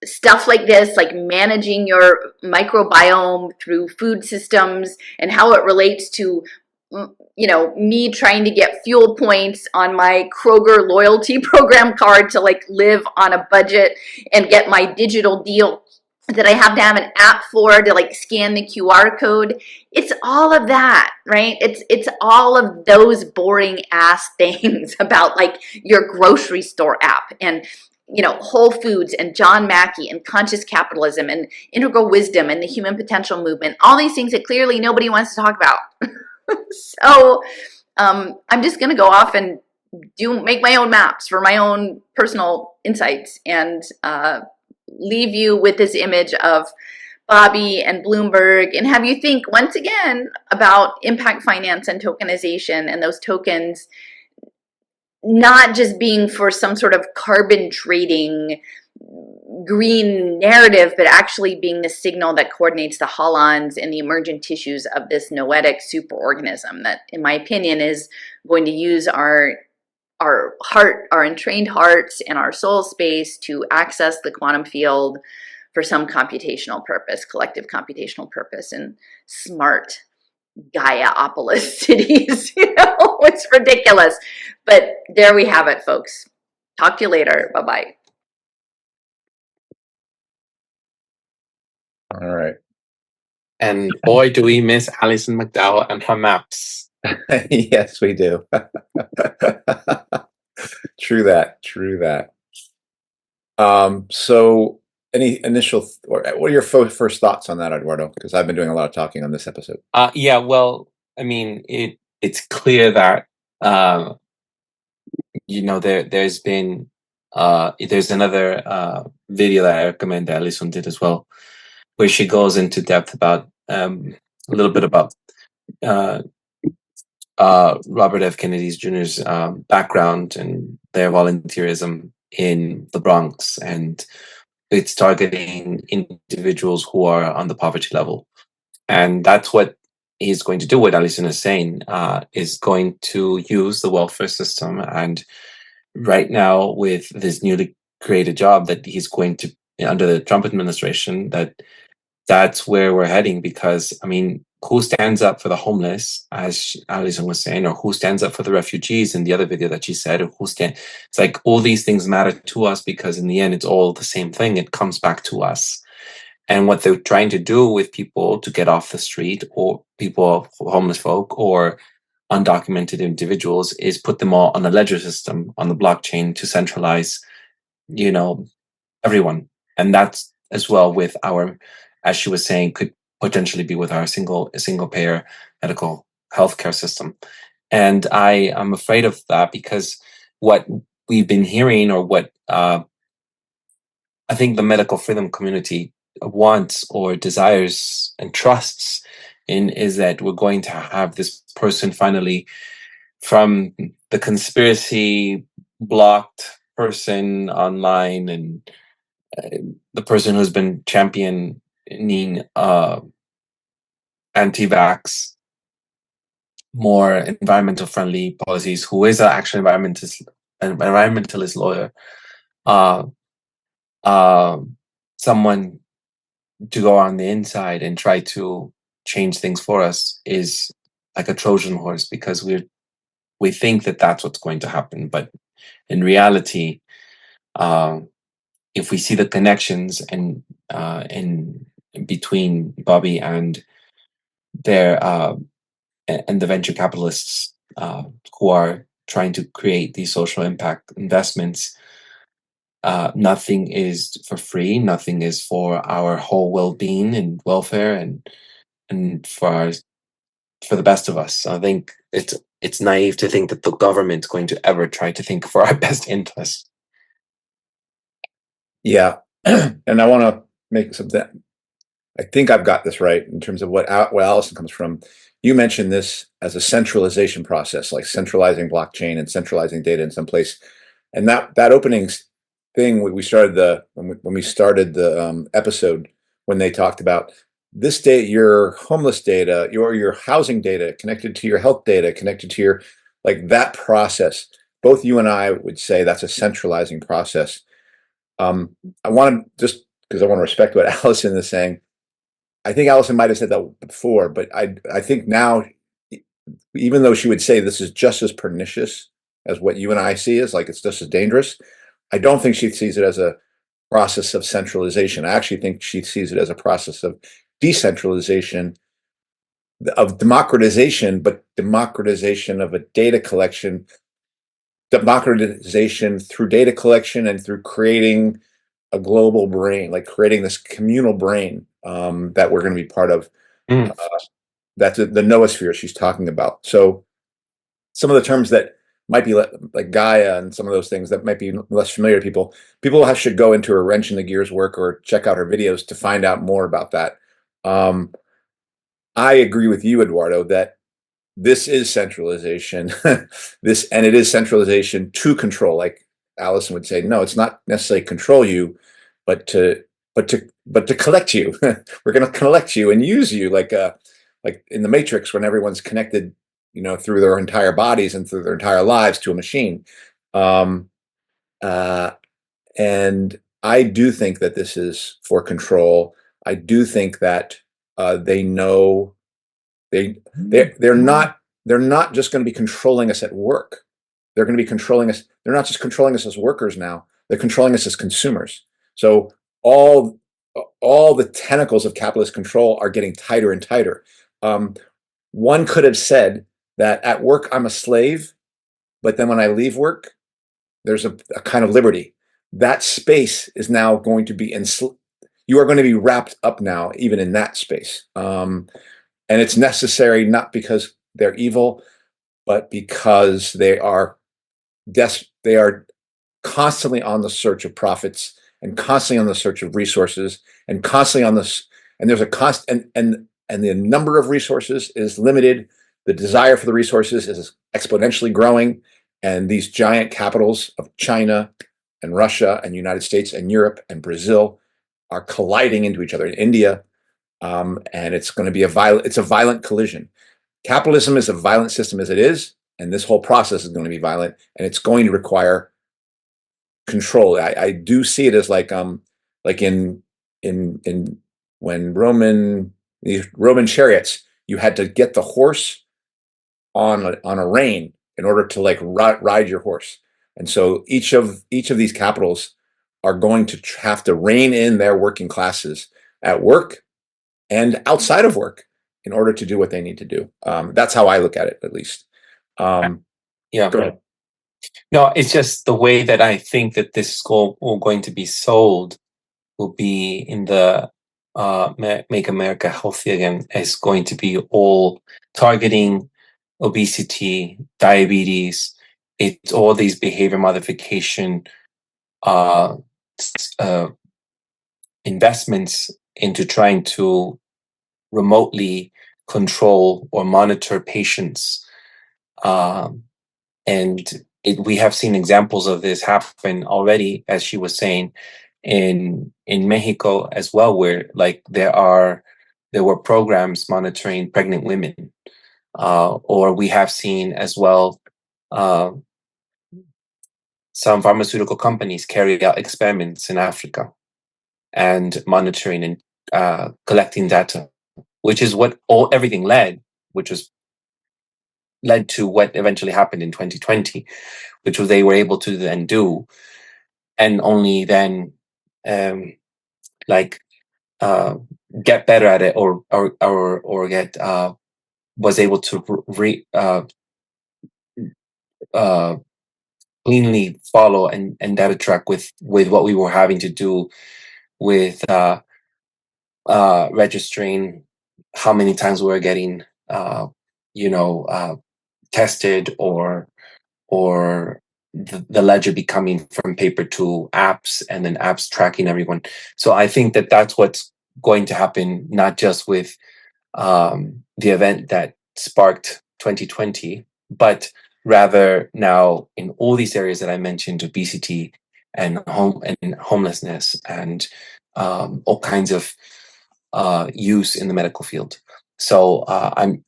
[SPEAKER 7] stuff like this, like managing your microbiome through food systems and how it relates to, you know, me trying to get fuel points on my Kroger loyalty program card to like live on a budget and get my digital deal that I have to have an app for to like scan the QR code. It's all of that, right? It's all of those boring ass things about like your grocery store app and, you know, Whole Foods and John Mackey and conscious capitalism and integral wisdom and the human potential movement, all these things that clearly nobody wants to talk about. So I'm just going to go off and make my own maps for my own personal insights and leave you with this image of Bobby and Bloomberg and have you think once again about impact finance and tokenization and those tokens not just being for some sort of carbon trading green narrative, but actually being the signal that coordinates the holons and the emergent tissues of this noetic superorganism that, in my opinion, is going to use our heart, our entrained hearts and our soul space to access the quantum field for some computational purpose, collective computational purpose in smart Gaia-opolis cities. You know, it's ridiculous. But there we have it, folks. Talk to you later. Bye-bye.
[SPEAKER 6] All right.
[SPEAKER 5] And boy, do we miss Alison McDowell and her maps.
[SPEAKER 6] Yes, we do. True that. So any initial, or what are your first thoughts on that, Eduardo? Because I've been doing a lot of talking on this episode.
[SPEAKER 5] Yeah, well, I mean, it's clear that, you know, there's been, there's another video that I recommend that Alison did as well, where she goes into depth about a little bit about Robert F. Kennedy Jr.'s background and their volunteerism in the Bronx, and it's targeting individuals who are on the poverty level. And that's what he's going to do, what Alison is saying, is going to use the welfare system. And right now, with this newly created job that he's going to, under the Trump administration, that's where we're heading. Because, I mean, who stands up for the homeless, as Alison was saying, or who stands up for the refugees in the other video that she said, or it's like all these things matter to us, because in the end, it's all the same thing. It comes back to us. And what they're trying to do with people to get off the street, or people, homeless folk, or undocumented individuals, is put them all on a ledger system, on the blockchain, to centralize, everyone. And that's as well with our, as she was saying, could potentially be with our single payer medical healthcare system. And I am afraid of that, because what we've been hearing, or what I think the medical freedom community wants or desires and trusts in, is that we're going to have this person finally, from the conspiracy blocked person online, and the person who's been championing anti-vax, more environmental friendly policies, who is an actual environmentalist lawyer, someone to go on the inside and try to change things for us, is like a Trojan horse, because we think that that's what's going to happen. But in reality, if we see the connections and in between Bobby and their and the venture capitalists who are trying to create these social impact investments, nothing is for free. Nothing is for our whole well-being and welfare, and for the best of us. I think it's naive to think that the government's going to ever try to think for our best interest.
[SPEAKER 6] Yeah, and I want to make something. I think I've got this right in terms of what Alison comes from. You mentioned this as a centralization process, like centralizing blockchain and centralizing data in some place. And that opening thing when we started the episode, when they talked about this data, your homeless data, your housing data connected to your health data, connected to your, like, that process. Both you and I would say that's a centralizing process. I want to, just because I want to respect what Alison is saying, I think Alison might have said that before, but I think now, even though she would say this is just as pernicious as what you and I see, is like it's just as dangerous, I don't think she sees it as a process of centralization. I actually think she sees it as a process of decentralization, of democratization, but democratization of a data collection, democratization through data collection and through creating a global brain, like creating this communal brain that we're going to be part of. That's the noosphere she's talking about. So some of the terms that might be like Gaia and some of those things that might be less familiar to people should go into her Wrenchinthegears work or check out her videos to find out more about that. I agree with you, Eduardo, that this is centralization. And it is centralization to control. Like Alison would say, no, it's not necessarily control you, but to collect you. We're going to collect you and use you, like in the Matrix, when everyone's connected, through their entire bodies and through their entire lives to a machine. And I do think that this is for control. I do think that they know they're not just going to be controlling us at work. They're going to be controlling us. They're not just controlling us as workers now. They're controlling us as consumers. So all the tentacles of capitalist control are getting tighter and tighter. One could have said that at work I'm a slave, but then when I leave work, there's a kind of liberty. That space is now going to be you are going to be wrapped up now, even in that space. And it's necessary not because they're evil, but because they are constantly on the search of profits and constantly on the search of resources and constantly on this. And there's a cost, and the number of resources is limited. The desire for the resources is exponentially growing, and these giant capitals of China and Russia and United States and Europe and Brazil are colliding into each other, in India, and it's going to be a violent collision. Capitalism is a violent system as it is, and this whole process is going to be violent, and it's going to require control. I do see it as like in when these Roman chariots, you had to get the horse on a rein in order to like ride your horse. And so each of these capitals are going to have to rein in their working classes at work and outside of work in order to do what they need to do. That's how I look at it, at least.
[SPEAKER 5] Yeah.
[SPEAKER 6] Go ahead.
[SPEAKER 5] No, it's just the way that I think that this is going to be sold will be in the Make America Healthy Again, is going to be all targeting obesity, diabetes. It's all these behavior modification investments into trying to remotely control or monitor patients. We have seen examples of this happen already, as she was saying, in Mexico as well, where like there were programs monitoring pregnant women, or we have seen as well some pharmaceutical companies carry out experiments in Africa and monitoring and collecting data, which is what everything led to what eventually happened in 2020, which was they were able to then do, and only then get better at it, or get was able to cleanly follow and data track with what we were having to do with registering how many times we were getting tested, or the ledger becoming from paper to apps, and then apps tracking everyone. So I think that that's what's going to happen, not just with the event that sparked 2020, but rather now in all these areas that I mentioned: obesity and homelessness, and all kinds of use in the medical field. So I'm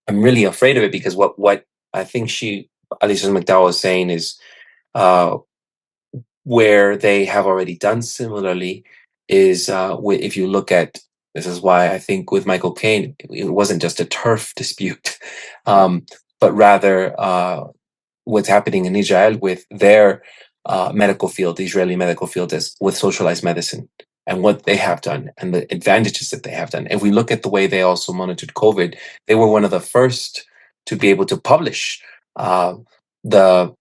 [SPEAKER 5] really afraid of it, because what I think Alison McDowell was saying is where they have already done similarly is if you look at, this is why I think with Michael Caine, it wasn't just a turf dispute, but rather what's happening in Israel with their medical field, the Israeli medical field, is with socialized medicine and what they have done and the advantages that they have done. If we look at the way they also monitored COVID, they were one of the first to be able to publish the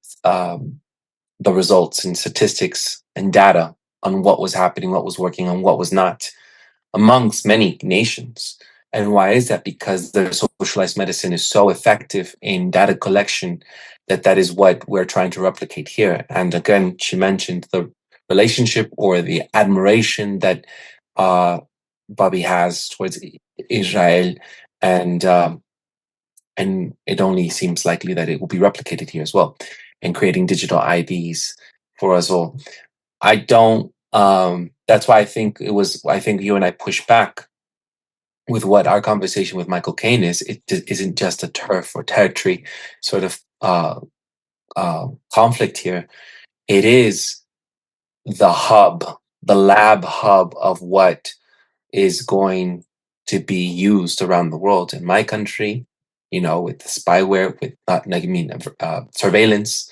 [SPEAKER 5] results and statistics and data on what was happening, what was working, and what was not, amongst many nations. And why is that? Because their socialized medicine is so effective in data collection that is what we're trying to replicate here. And again, she mentioned the relationship or the admiration that Bobby has towards Israel, and it only seems likely that it will be replicated here as well, and creating digital IDs for us all. I don't. That's why I think you and I push back with what our conversation with Michael Caine is. It isn't just a turf or territory sort of conflict here. It is the lab hub of what is going to be used around the world. In my country, with the spyware, with surveillance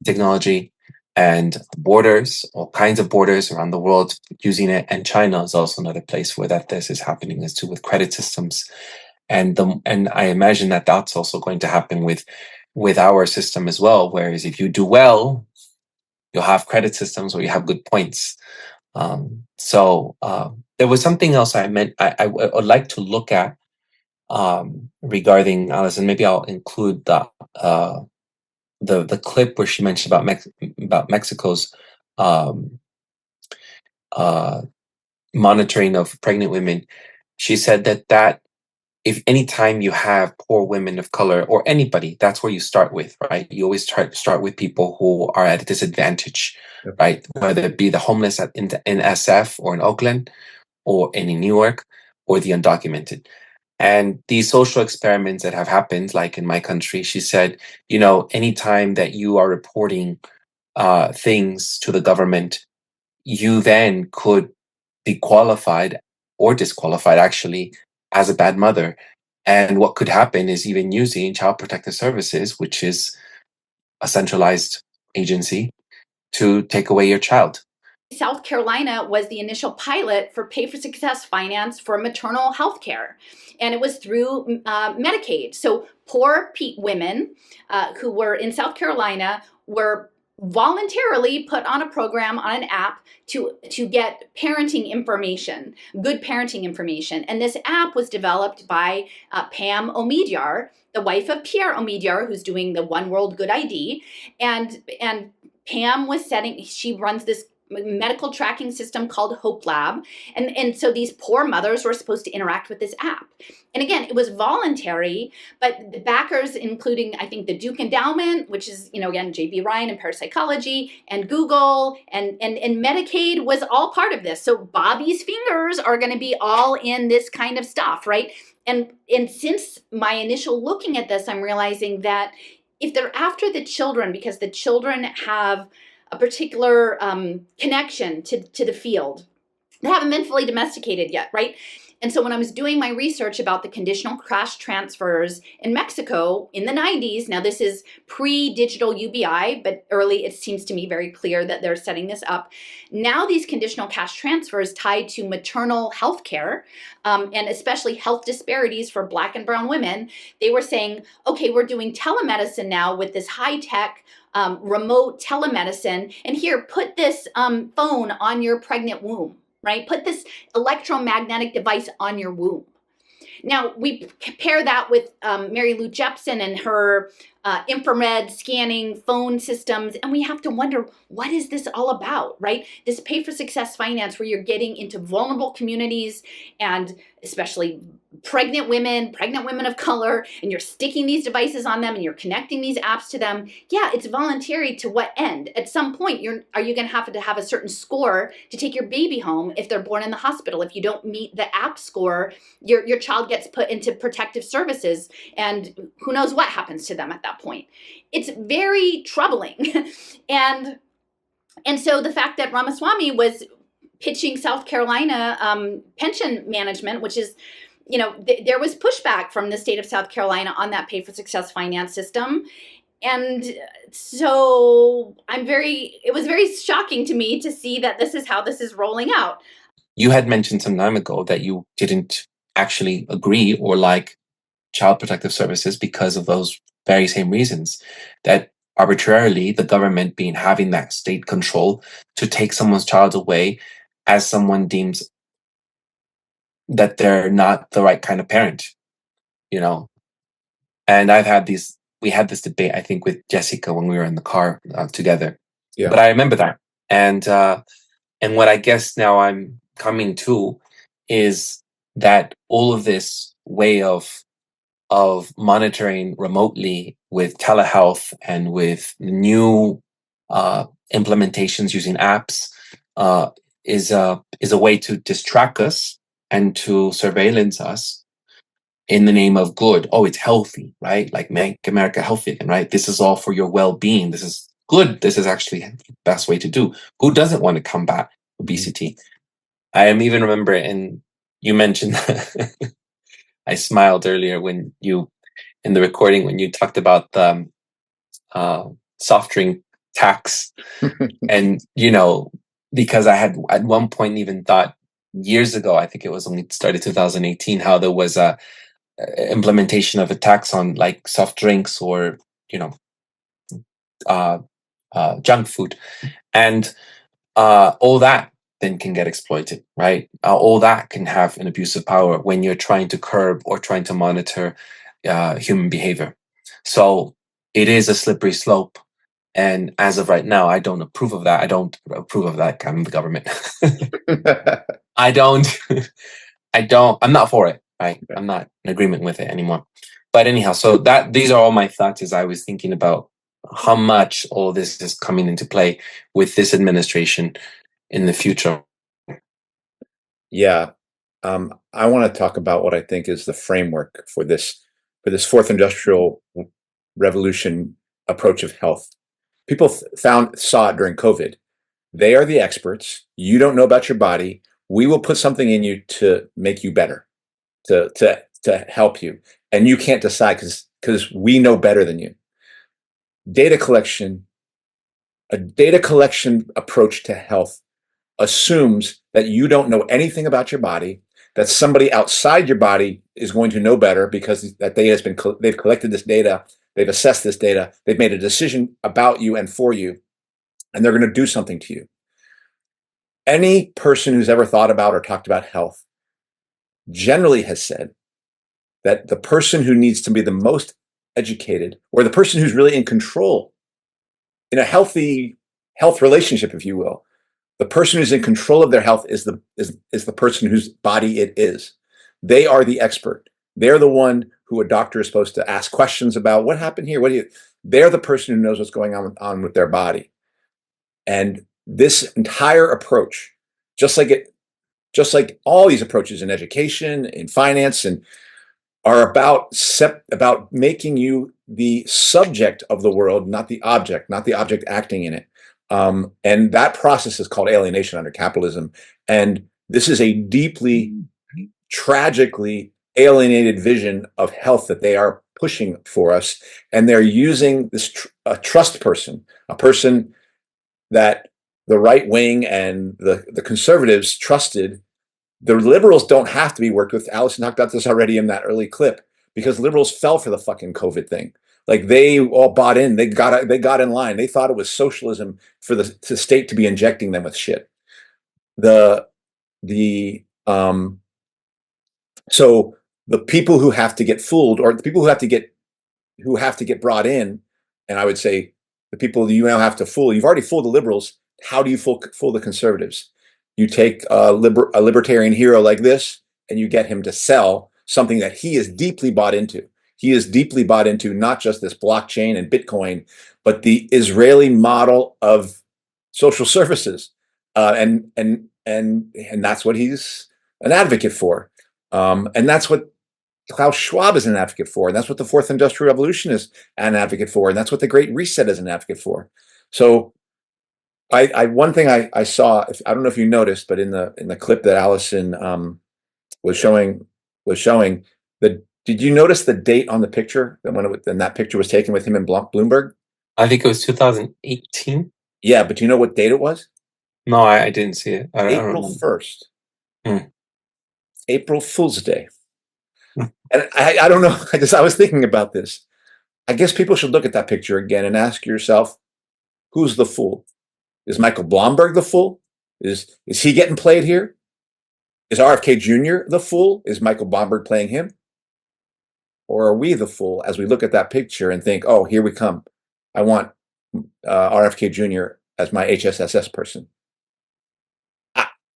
[SPEAKER 5] technology, and borders, all kinds of borders around the world using it. And China is also another place where this is happening, as too, with credit systems. And I imagine that that's also going to happen with our system as well. Whereas if you do well, you'll have credit systems where you have good points. So there was something else I would like to look at regarding Alison. Maybe I'll include the clip where she mentioned about Mexico's monitoring of pregnant women. She said that if any time you have poor women of color, or anybody, that's where you start with, right? You always try to start with people who are at a disadvantage right? Whether it be the homeless in SF or in Oakland or in New York or the undocumented. And these social experiments that have happened, like in my country, she said, anytime that you are reporting things to the government, you then could be qualified or disqualified actually as a bad mother. And what could happen is even using Child Protective Services, which is a centralized agency, to take away your child.
[SPEAKER 8] South Carolina was the initial pilot for pay for success finance for maternal health care. And it was through Medicaid. So poor women who were in South Carolina were voluntarily put on a program, on an app to get parenting information, good parenting information. And this app was developed by Pam Omidyar, the wife of Pierre Omidyar, who's doing the One World Good ID. And Pam was she runs this medical tracking system called Hope Lab. And so these poor mothers were supposed to interact with this app. And again, it was voluntary, but the backers, including, I think, the Duke Endowment, which is, again, J.B. Ryan and parapsychology, and Google and Medicaid was all part of this. So Bobby's fingers are going to be all in this kind of stuff, right? And since my initial looking at this, I'm realizing that if they're after the children, because the children have a particular connection to the field, they haven't been fully domesticated yet, right? And so when I was doing my research about the conditional cash transfers in Mexico in the 90s, now this is pre-digital UBI, but early it seems to me very clear that they're setting this up. Now these conditional cash transfers tied to maternal health care, and especially health disparities for Black and brown women, they were saying, okay, we're doing telemedicine now with this high-tech remote telemedicine, and here, put this phone on your pregnant womb. Right? Put this electromagnetic device on your womb. Now, we compare that with Mary Lou Jepsen and her infrared scanning phone systems, and we have to wonder, what is this all about, right? This pay for success finance where you're getting into vulnerable communities and especially pregnant women of color, and you're sticking these devices on them and you're connecting these apps to them. Yeah, it's voluntary to what end? At some point, are you going to have a certain score to take your baby home if they're born in the hospital? If you don't meet the app score, your child gets put into protective services, and who knows what happens to them at that point. It's very troubling. and so the fact that Ramaswamy was pitching South Carolina pension management, which is, there was pushback from the state of South Carolina on that pay for success finance system. And so it was very shocking to me to see that this is how this is rolling out.
[SPEAKER 5] You had mentioned some time ago that you didn't actually agree or like Child Protective Services because of those very same reasons, that arbitrarily the government having that state control to take someone's child away as someone deems that they're not the right kind of parent, And we had this debate, I think, with Jessica when we were in the car together. Yeah. But I remember that. And what I guess now I'm coming to is that all of this way of monitoring remotely with telehealth and with new implementations using apps is a way to distract us and to surveillance us in the name of good. Oh, it's healthy, right? Like make America healthy again, right? This is all for your well-being. This is good. This is actually the best way to do. Who doesn't want to combat obesity? I even remember, and you mentioned, I smiled earlier when you, in the recording, when you talked about the soft drink tax. And, because I had at one point even thought years ago, I think it was only started 2018, how there was a implementation of a tax on like soft drinks or, junk food. And all that then can get exploited, right? All that can have an abuse of power when you're trying to curb or trying to monitor human behavior. So it is a slippery slope. And as of right now, I don't approve of that. I don't approve of that kind of government. I'm not for it, right? I'm not in agreement with it anymore. But anyhow, so these are all my thoughts as I was thinking about how much all this is coming into play with this administration in the future.
[SPEAKER 6] Yeah. I want to talk about what I think is the framework for this fourth industrial revolution approach of health. People saw it during COVID. They are the experts. You don't know about your body. We will put something in you to make you better, to help you, and you can't decide because we know better than you. A data collection approach to health assumes that you don't know anything about your body, that somebody outside your body is going to know better because that data has been they've collected this data, they've assessed this data, they've made a decision about you and for you, and they're going to do something to you. Any person who's ever thought about or talked about health generally has said that the person who needs to be the most educated, or the person who's really in control in a healthy health relationship, if you will, the person who's in control of their health is the person whose body it is. They are the expert. They're the one who a doctor is supposed to ask questions about. What happened here? They're the person who knows what's going on with their body. And this entire approach, just like all these approaches in education, in finance, and are about making you the subject of the world, not the object acting in it. And that process is called alienation under capitalism. And this is a deeply, tragically alienated vision of health that they are pushing for us. And they're using this a trust person, a person that the right wing and the conservatives trusted. The liberals don't have to be worked with. Alison talked about this already in that early clip, because liberals fell for the fucking COVID thing. Like, they all bought in. They got in line. They thought it was socialism for the state to be injecting them with shit. So the people who have to get fooled, or the people who have to get brought in, and I would say the people that you now have to fool. You've already fooled the liberals. How do you fool the conservatives? You take a libertarian hero like this, and you get him to sell something that he is deeply bought into. He is deeply bought into not just this blockchain and Bitcoin, but the Israeli model of social services, and that's what he's an advocate for, and that's what Klaus Schwab is an advocate for, and that's what the Fourth Industrial Revolution is an advocate for, and that's what the Great Reset is an advocate for. So, one thing I saw, I don't know if you noticed, but in the clip that Alison was showing that. Did you notice the date on the picture when that picture was taken with him in Bloomberg?
[SPEAKER 5] I think it was 2018.
[SPEAKER 6] Yeah, but do you know what date it was?
[SPEAKER 5] No, I didn't see it.
[SPEAKER 6] April 1st. April Fool's Day. And I don't know. I was thinking about this. I guess people should look at that picture again and ask yourself, who's the fool? Is Michael Bloomberg the fool? Is he getting played here? Is RFK Jr. the fool? Is Michael Bloomberg playing him? Or are we the fool as we look at that picture and think, oh, here we come. I want RFK Jr. as my HSSS person.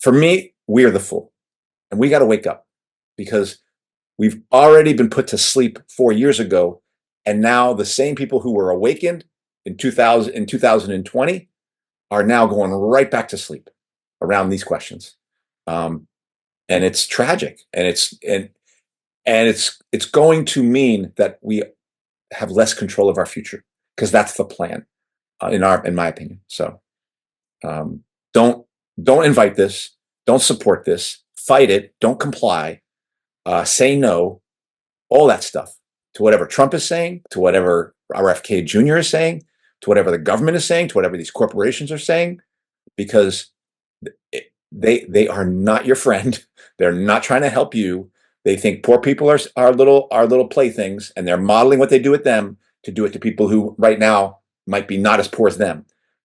[SPEAKER 6] For me, we're the fool. And we got to wake up, because we've already been put to sleep 4 years ago. And now the same people who were awakened in 2020 are now going right back to sleep around these questions. And it's tragic. And it's going to mean that we have less control of our future, because that's the plan, in my opinion. So don't invite this, don't support this, fight it, don't comply, say no, all that stuff to whatever Trump is saying, to whatever RFK Jr. is saying, to whatever the government is saying, to whatever these corporations are saying, because they are not your friend. They're not trying to help you. They think poor people are little playthings, and they're modeling what they do with them to do it to people who right now might be not as poor as them.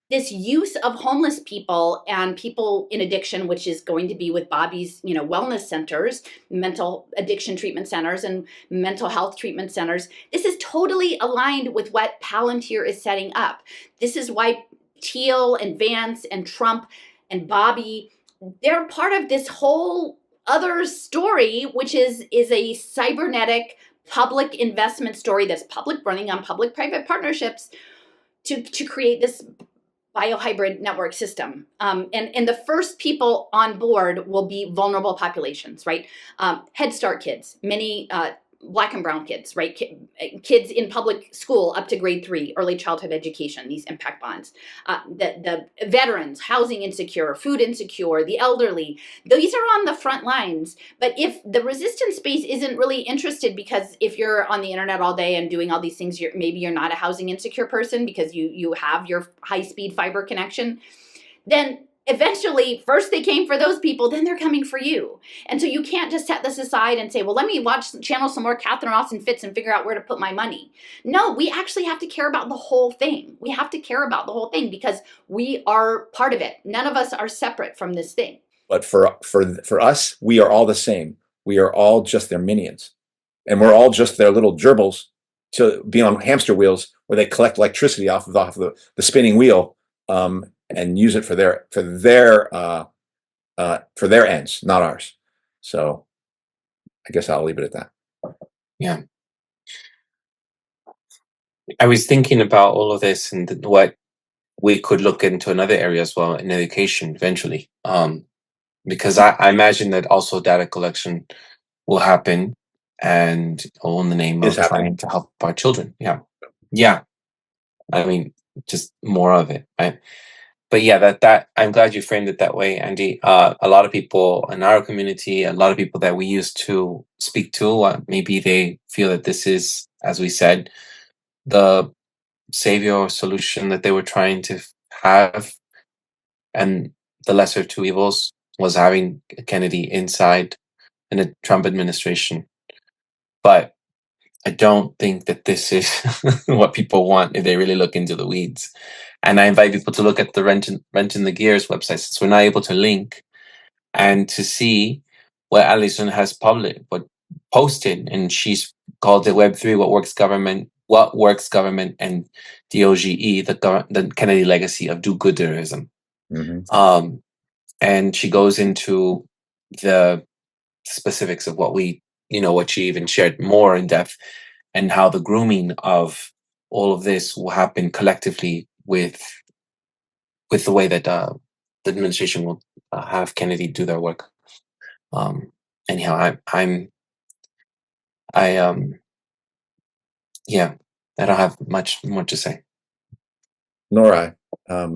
[SPEAKER 8] This use of homeless people and people in addiction, which is going to be with Bobby's, wellness centers, mental addiction treatment centers, and mental health treatment centers. This is totally aligned with what Palantir is setting up. This is why Thiel and Vance and Trump and Bobby, they're part of this whole other story, which is a cybernetic public investment story that's public, running on public-private partnerships, to create this biohybrid network system. And the first people on board will be vulnerable populations, right? Head Start kids, many Black and brown kids, right? Kids in public school up to grade 3, early childhood education, these impact bonds. The veterans, housing insecure, food insecure, the elderly, these are on the front lines. But if the resistance space isn't really interested, because if you're on the internet all day and doing all these things, maybe you're not a housing insecure person because you have your high-speed fiber connection, then eventually, first they came for those people, then they're coming for you. And so you can't just set this aside and say, well, let me channel some more Catherine Austin Fitts and figure out where to put my money. No, we actually have to care about the whole thing. We have to care about the whole thing because we are part of it. None of us are separate from this thing.
[SPEAKER 6] But for us, we are all the same. We are all just their minions. And we're all just their little gerbils to be on hamster wheels where they collect electricity off of the spinning wheel. And use it for their ends, not ours. So I guess I'll leave it at that.
[SPEAKER 5] Yeah. I was thinking about all of this and what we could look into another area as well in education eventually. Because I imagine that also data collection will happen and all in the name of trying to help our children. Yeah. Yeah. I mean, just more of it, right? But yeah, that I'm glad you framed it that way, Andy. A lot of people in our community, a lot of people that we used to speak to, maybe they feel that this is, as we said, the savior or solution that they were trying to have. And the lesser of two evils was having Kennedy inside in a Trump administration. But I don't think that this is what people want if they really look into the weeds. And I invite people to look at the Wrenchinthegears website, since we're not able to link, and to see what Alison has posted. And she's called it Web3, What Works Government, and DOGE, the Kennedy legacy of do-gooderism.
[SPEAKER 6] Mm-hmm.
[SPEAKER 5] And she goes into the specifics of what she even shared more in depth, and how the grooming of all of this will happen collectively with the way that the administration will have Kennedy do their work. Anyhow, yeah, I don't have much more to say.
[SPEAKER 6] Nor I. I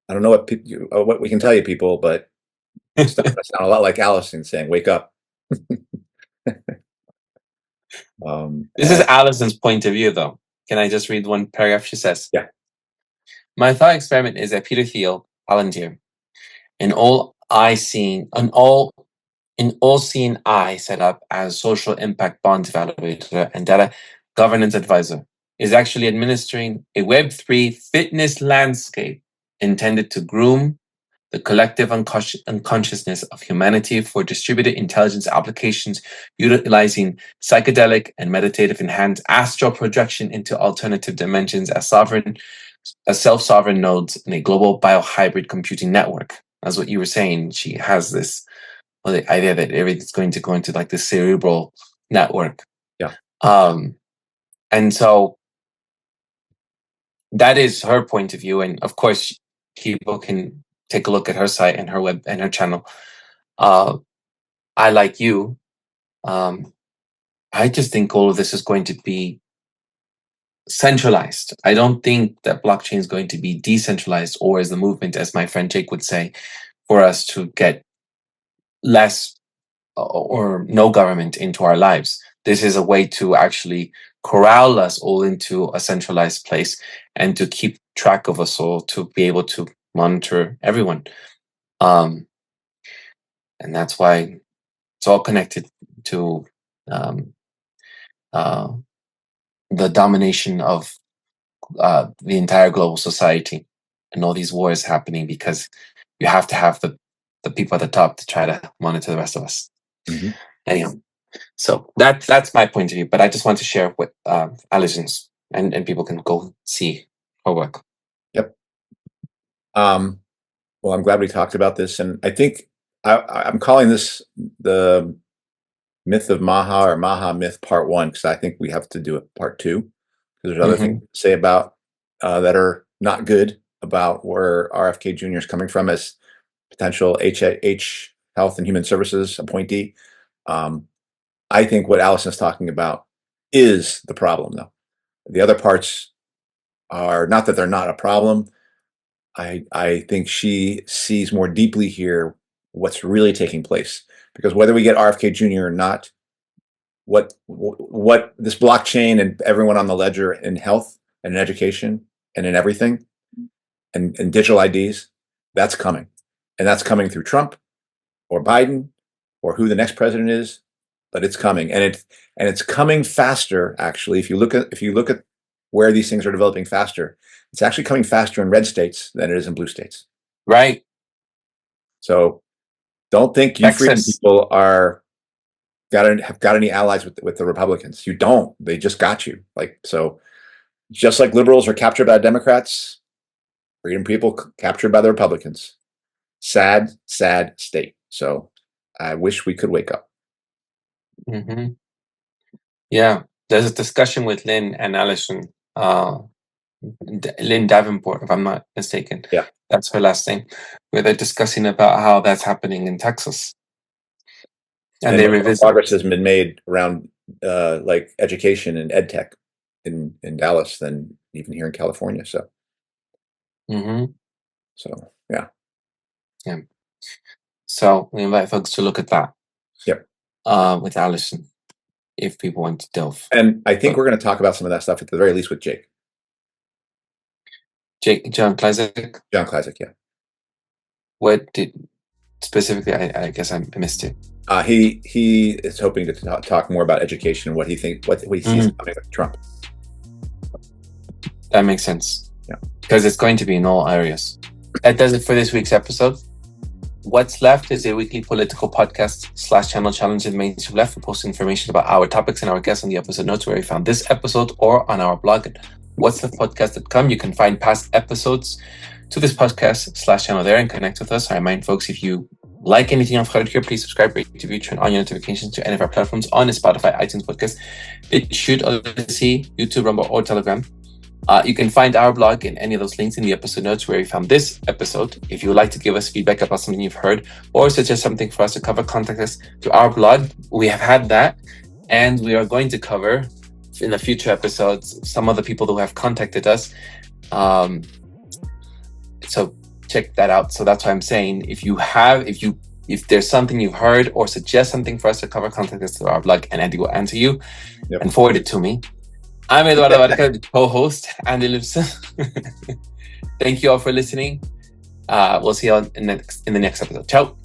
[SPEAKER 6] don't know what we can tell you, people, but it's not going to sound a lot like Alison saying, "Wake up."
[SPEAKER 5] This is Alison's point of view, though. Can I just read one paragraph? She says,
[SPEAKER 6] "Yeah.
[SPEAKER 5] My thought experiment is that Peter Thiel, Palantir, an all-seeing eye set up as social impact bond evaluator and data governance advisor, is actually administering a Web3 fitness landscape intended to groom the collective unconsciousness of humanity for distributed intelligence applications utilizing psychedelic and meditative enhanced astral projection into alternative dimensions as self-sovereign nodes in a global biohybrid computing network." That's what you were saying. She has this the idea that everything's going to go into like this cerebral network.
[SPEAKER 6] Yeah.
[SPEAKER 5] And so that is her point of view. And of course, people can take a look at her site and her web and her channel. I, like you, I just think all of this is going to be centralized. I don't think that blockchain is going to be decentralized, or as the movement, as my friend Jake would say, for us to get less or no government into our lives. This is a way to actually corral us all into a centralized place and to keep track of us all, to be able to monitor everyone. And that's why it's all connected to the domination of the entire global society and all these wars happening, because you have to have the people at the top to try to monitor the rest of us.
[SPEAKER 6] Mm-hmm.
[SPEAKER 5] Anyhow, so that's my point of view, but I just want to share with Alison's, and people can go see her work.
[SPEAKER 6] Yep. Well, I'm glad we talked about this, and I think I'm calling this the Myth of MAHA, or MAHA Myth Part 1, because I think we have to do it Part 2, because there's other things to say about that are not good about where RFK Jr. is coming from as potential Health and Human Services appointee. I think what Alison is talking about is the problem, though. The other parts are not that they're not a problem. I think she sees more deeply here what's really taking place, because whether we get RFK Jr. or not, what this blockchain and everyone on the ledger in health and in education and in everything and digital IDs, that's coming. And that's coming through Trump or Biden or who the next president is, but it's coming. And it's coming faster, actually. If you look at where these things are developing faster, it's actually coming faster in red states than it is in blue states.
[SPEAKER 5] Right.
[SPEAKER 6] So don't think you freedom people have got any allies with the Republicans. You don't. They just got you. So just like liberals are captured by Democrats, freedom people captured by the Republicans. Sad, sad state. So I wish we could wake up.
[SPEAKER 5] Mm-hmm. Yeah. There's a discussion with Lynn and Alison. Lynn Davenport, if I'm not mistaken.
[SPEAKER 6] Yeah.
[SPEAKER 5] That's her last name. Where they're discussing about how that's happening in Texas. And they revisit.
[SPEAKER 6] Progress has been made around education and ed tech in Dallas than even here in California. So.
[SPEAKER 5] Mm-hmm.
[SPEAKER 6] So yeah.
[SPEAKER 5] Yeah. So we invite folks to look at that.
[SPEAKER 6] Yep.
[SPEAKER 5] With Alison, if people want to delve.
[SPEAKER 6] And I think we're going to talk about some of that stuff at the very least with Jake.
[SPEAKER 5] John Klizek?
[SPEAKER 6] John Klizek, yeah.
[SPEAKER 5] What did specifically? I guess I missed it.
[SPEAKER 6] He is hoping to talk more about education and what he sees coming with Trump.
[SPEAKER 5] That makes sense.
[SPEAKER 6] Yeah,
[SPEAKER 5] because it's going to be in all areas. That does it for this week's episode. What's Left is a weekly political podcast / channel challenge in the mainstream left. We post information about our topics and our guests on the episode notes where you found this episode or on our blog at whatsleftpodcast.com. You can find past episodes to this podcast / channel there and connect with us. I remind folks, if you like anything I've heard here, please subscribe, rate, review, turn on your notifications to any of our platforms on Spotify, iTunes podcast. It should see YouTube, Rumble, or Telegram. You can find our blog in any of those links in the episode notes where you found this episode. If you would like to give us feedback about something you've heard or suggest something for us to cover, contact us through our blog. We have had that, and we are going to cover in the future episodes some of the people who have contacted us. So check that out. So that's why I'm saying if there's something you've heard or suggest something for us to cover, contact us through our blog, and Andy will answer you and forward it to me. I'm Eduardo Varca, the co-host, Andy Lipson. Thank you all for listening. We'll see you in the next episode. Ciao.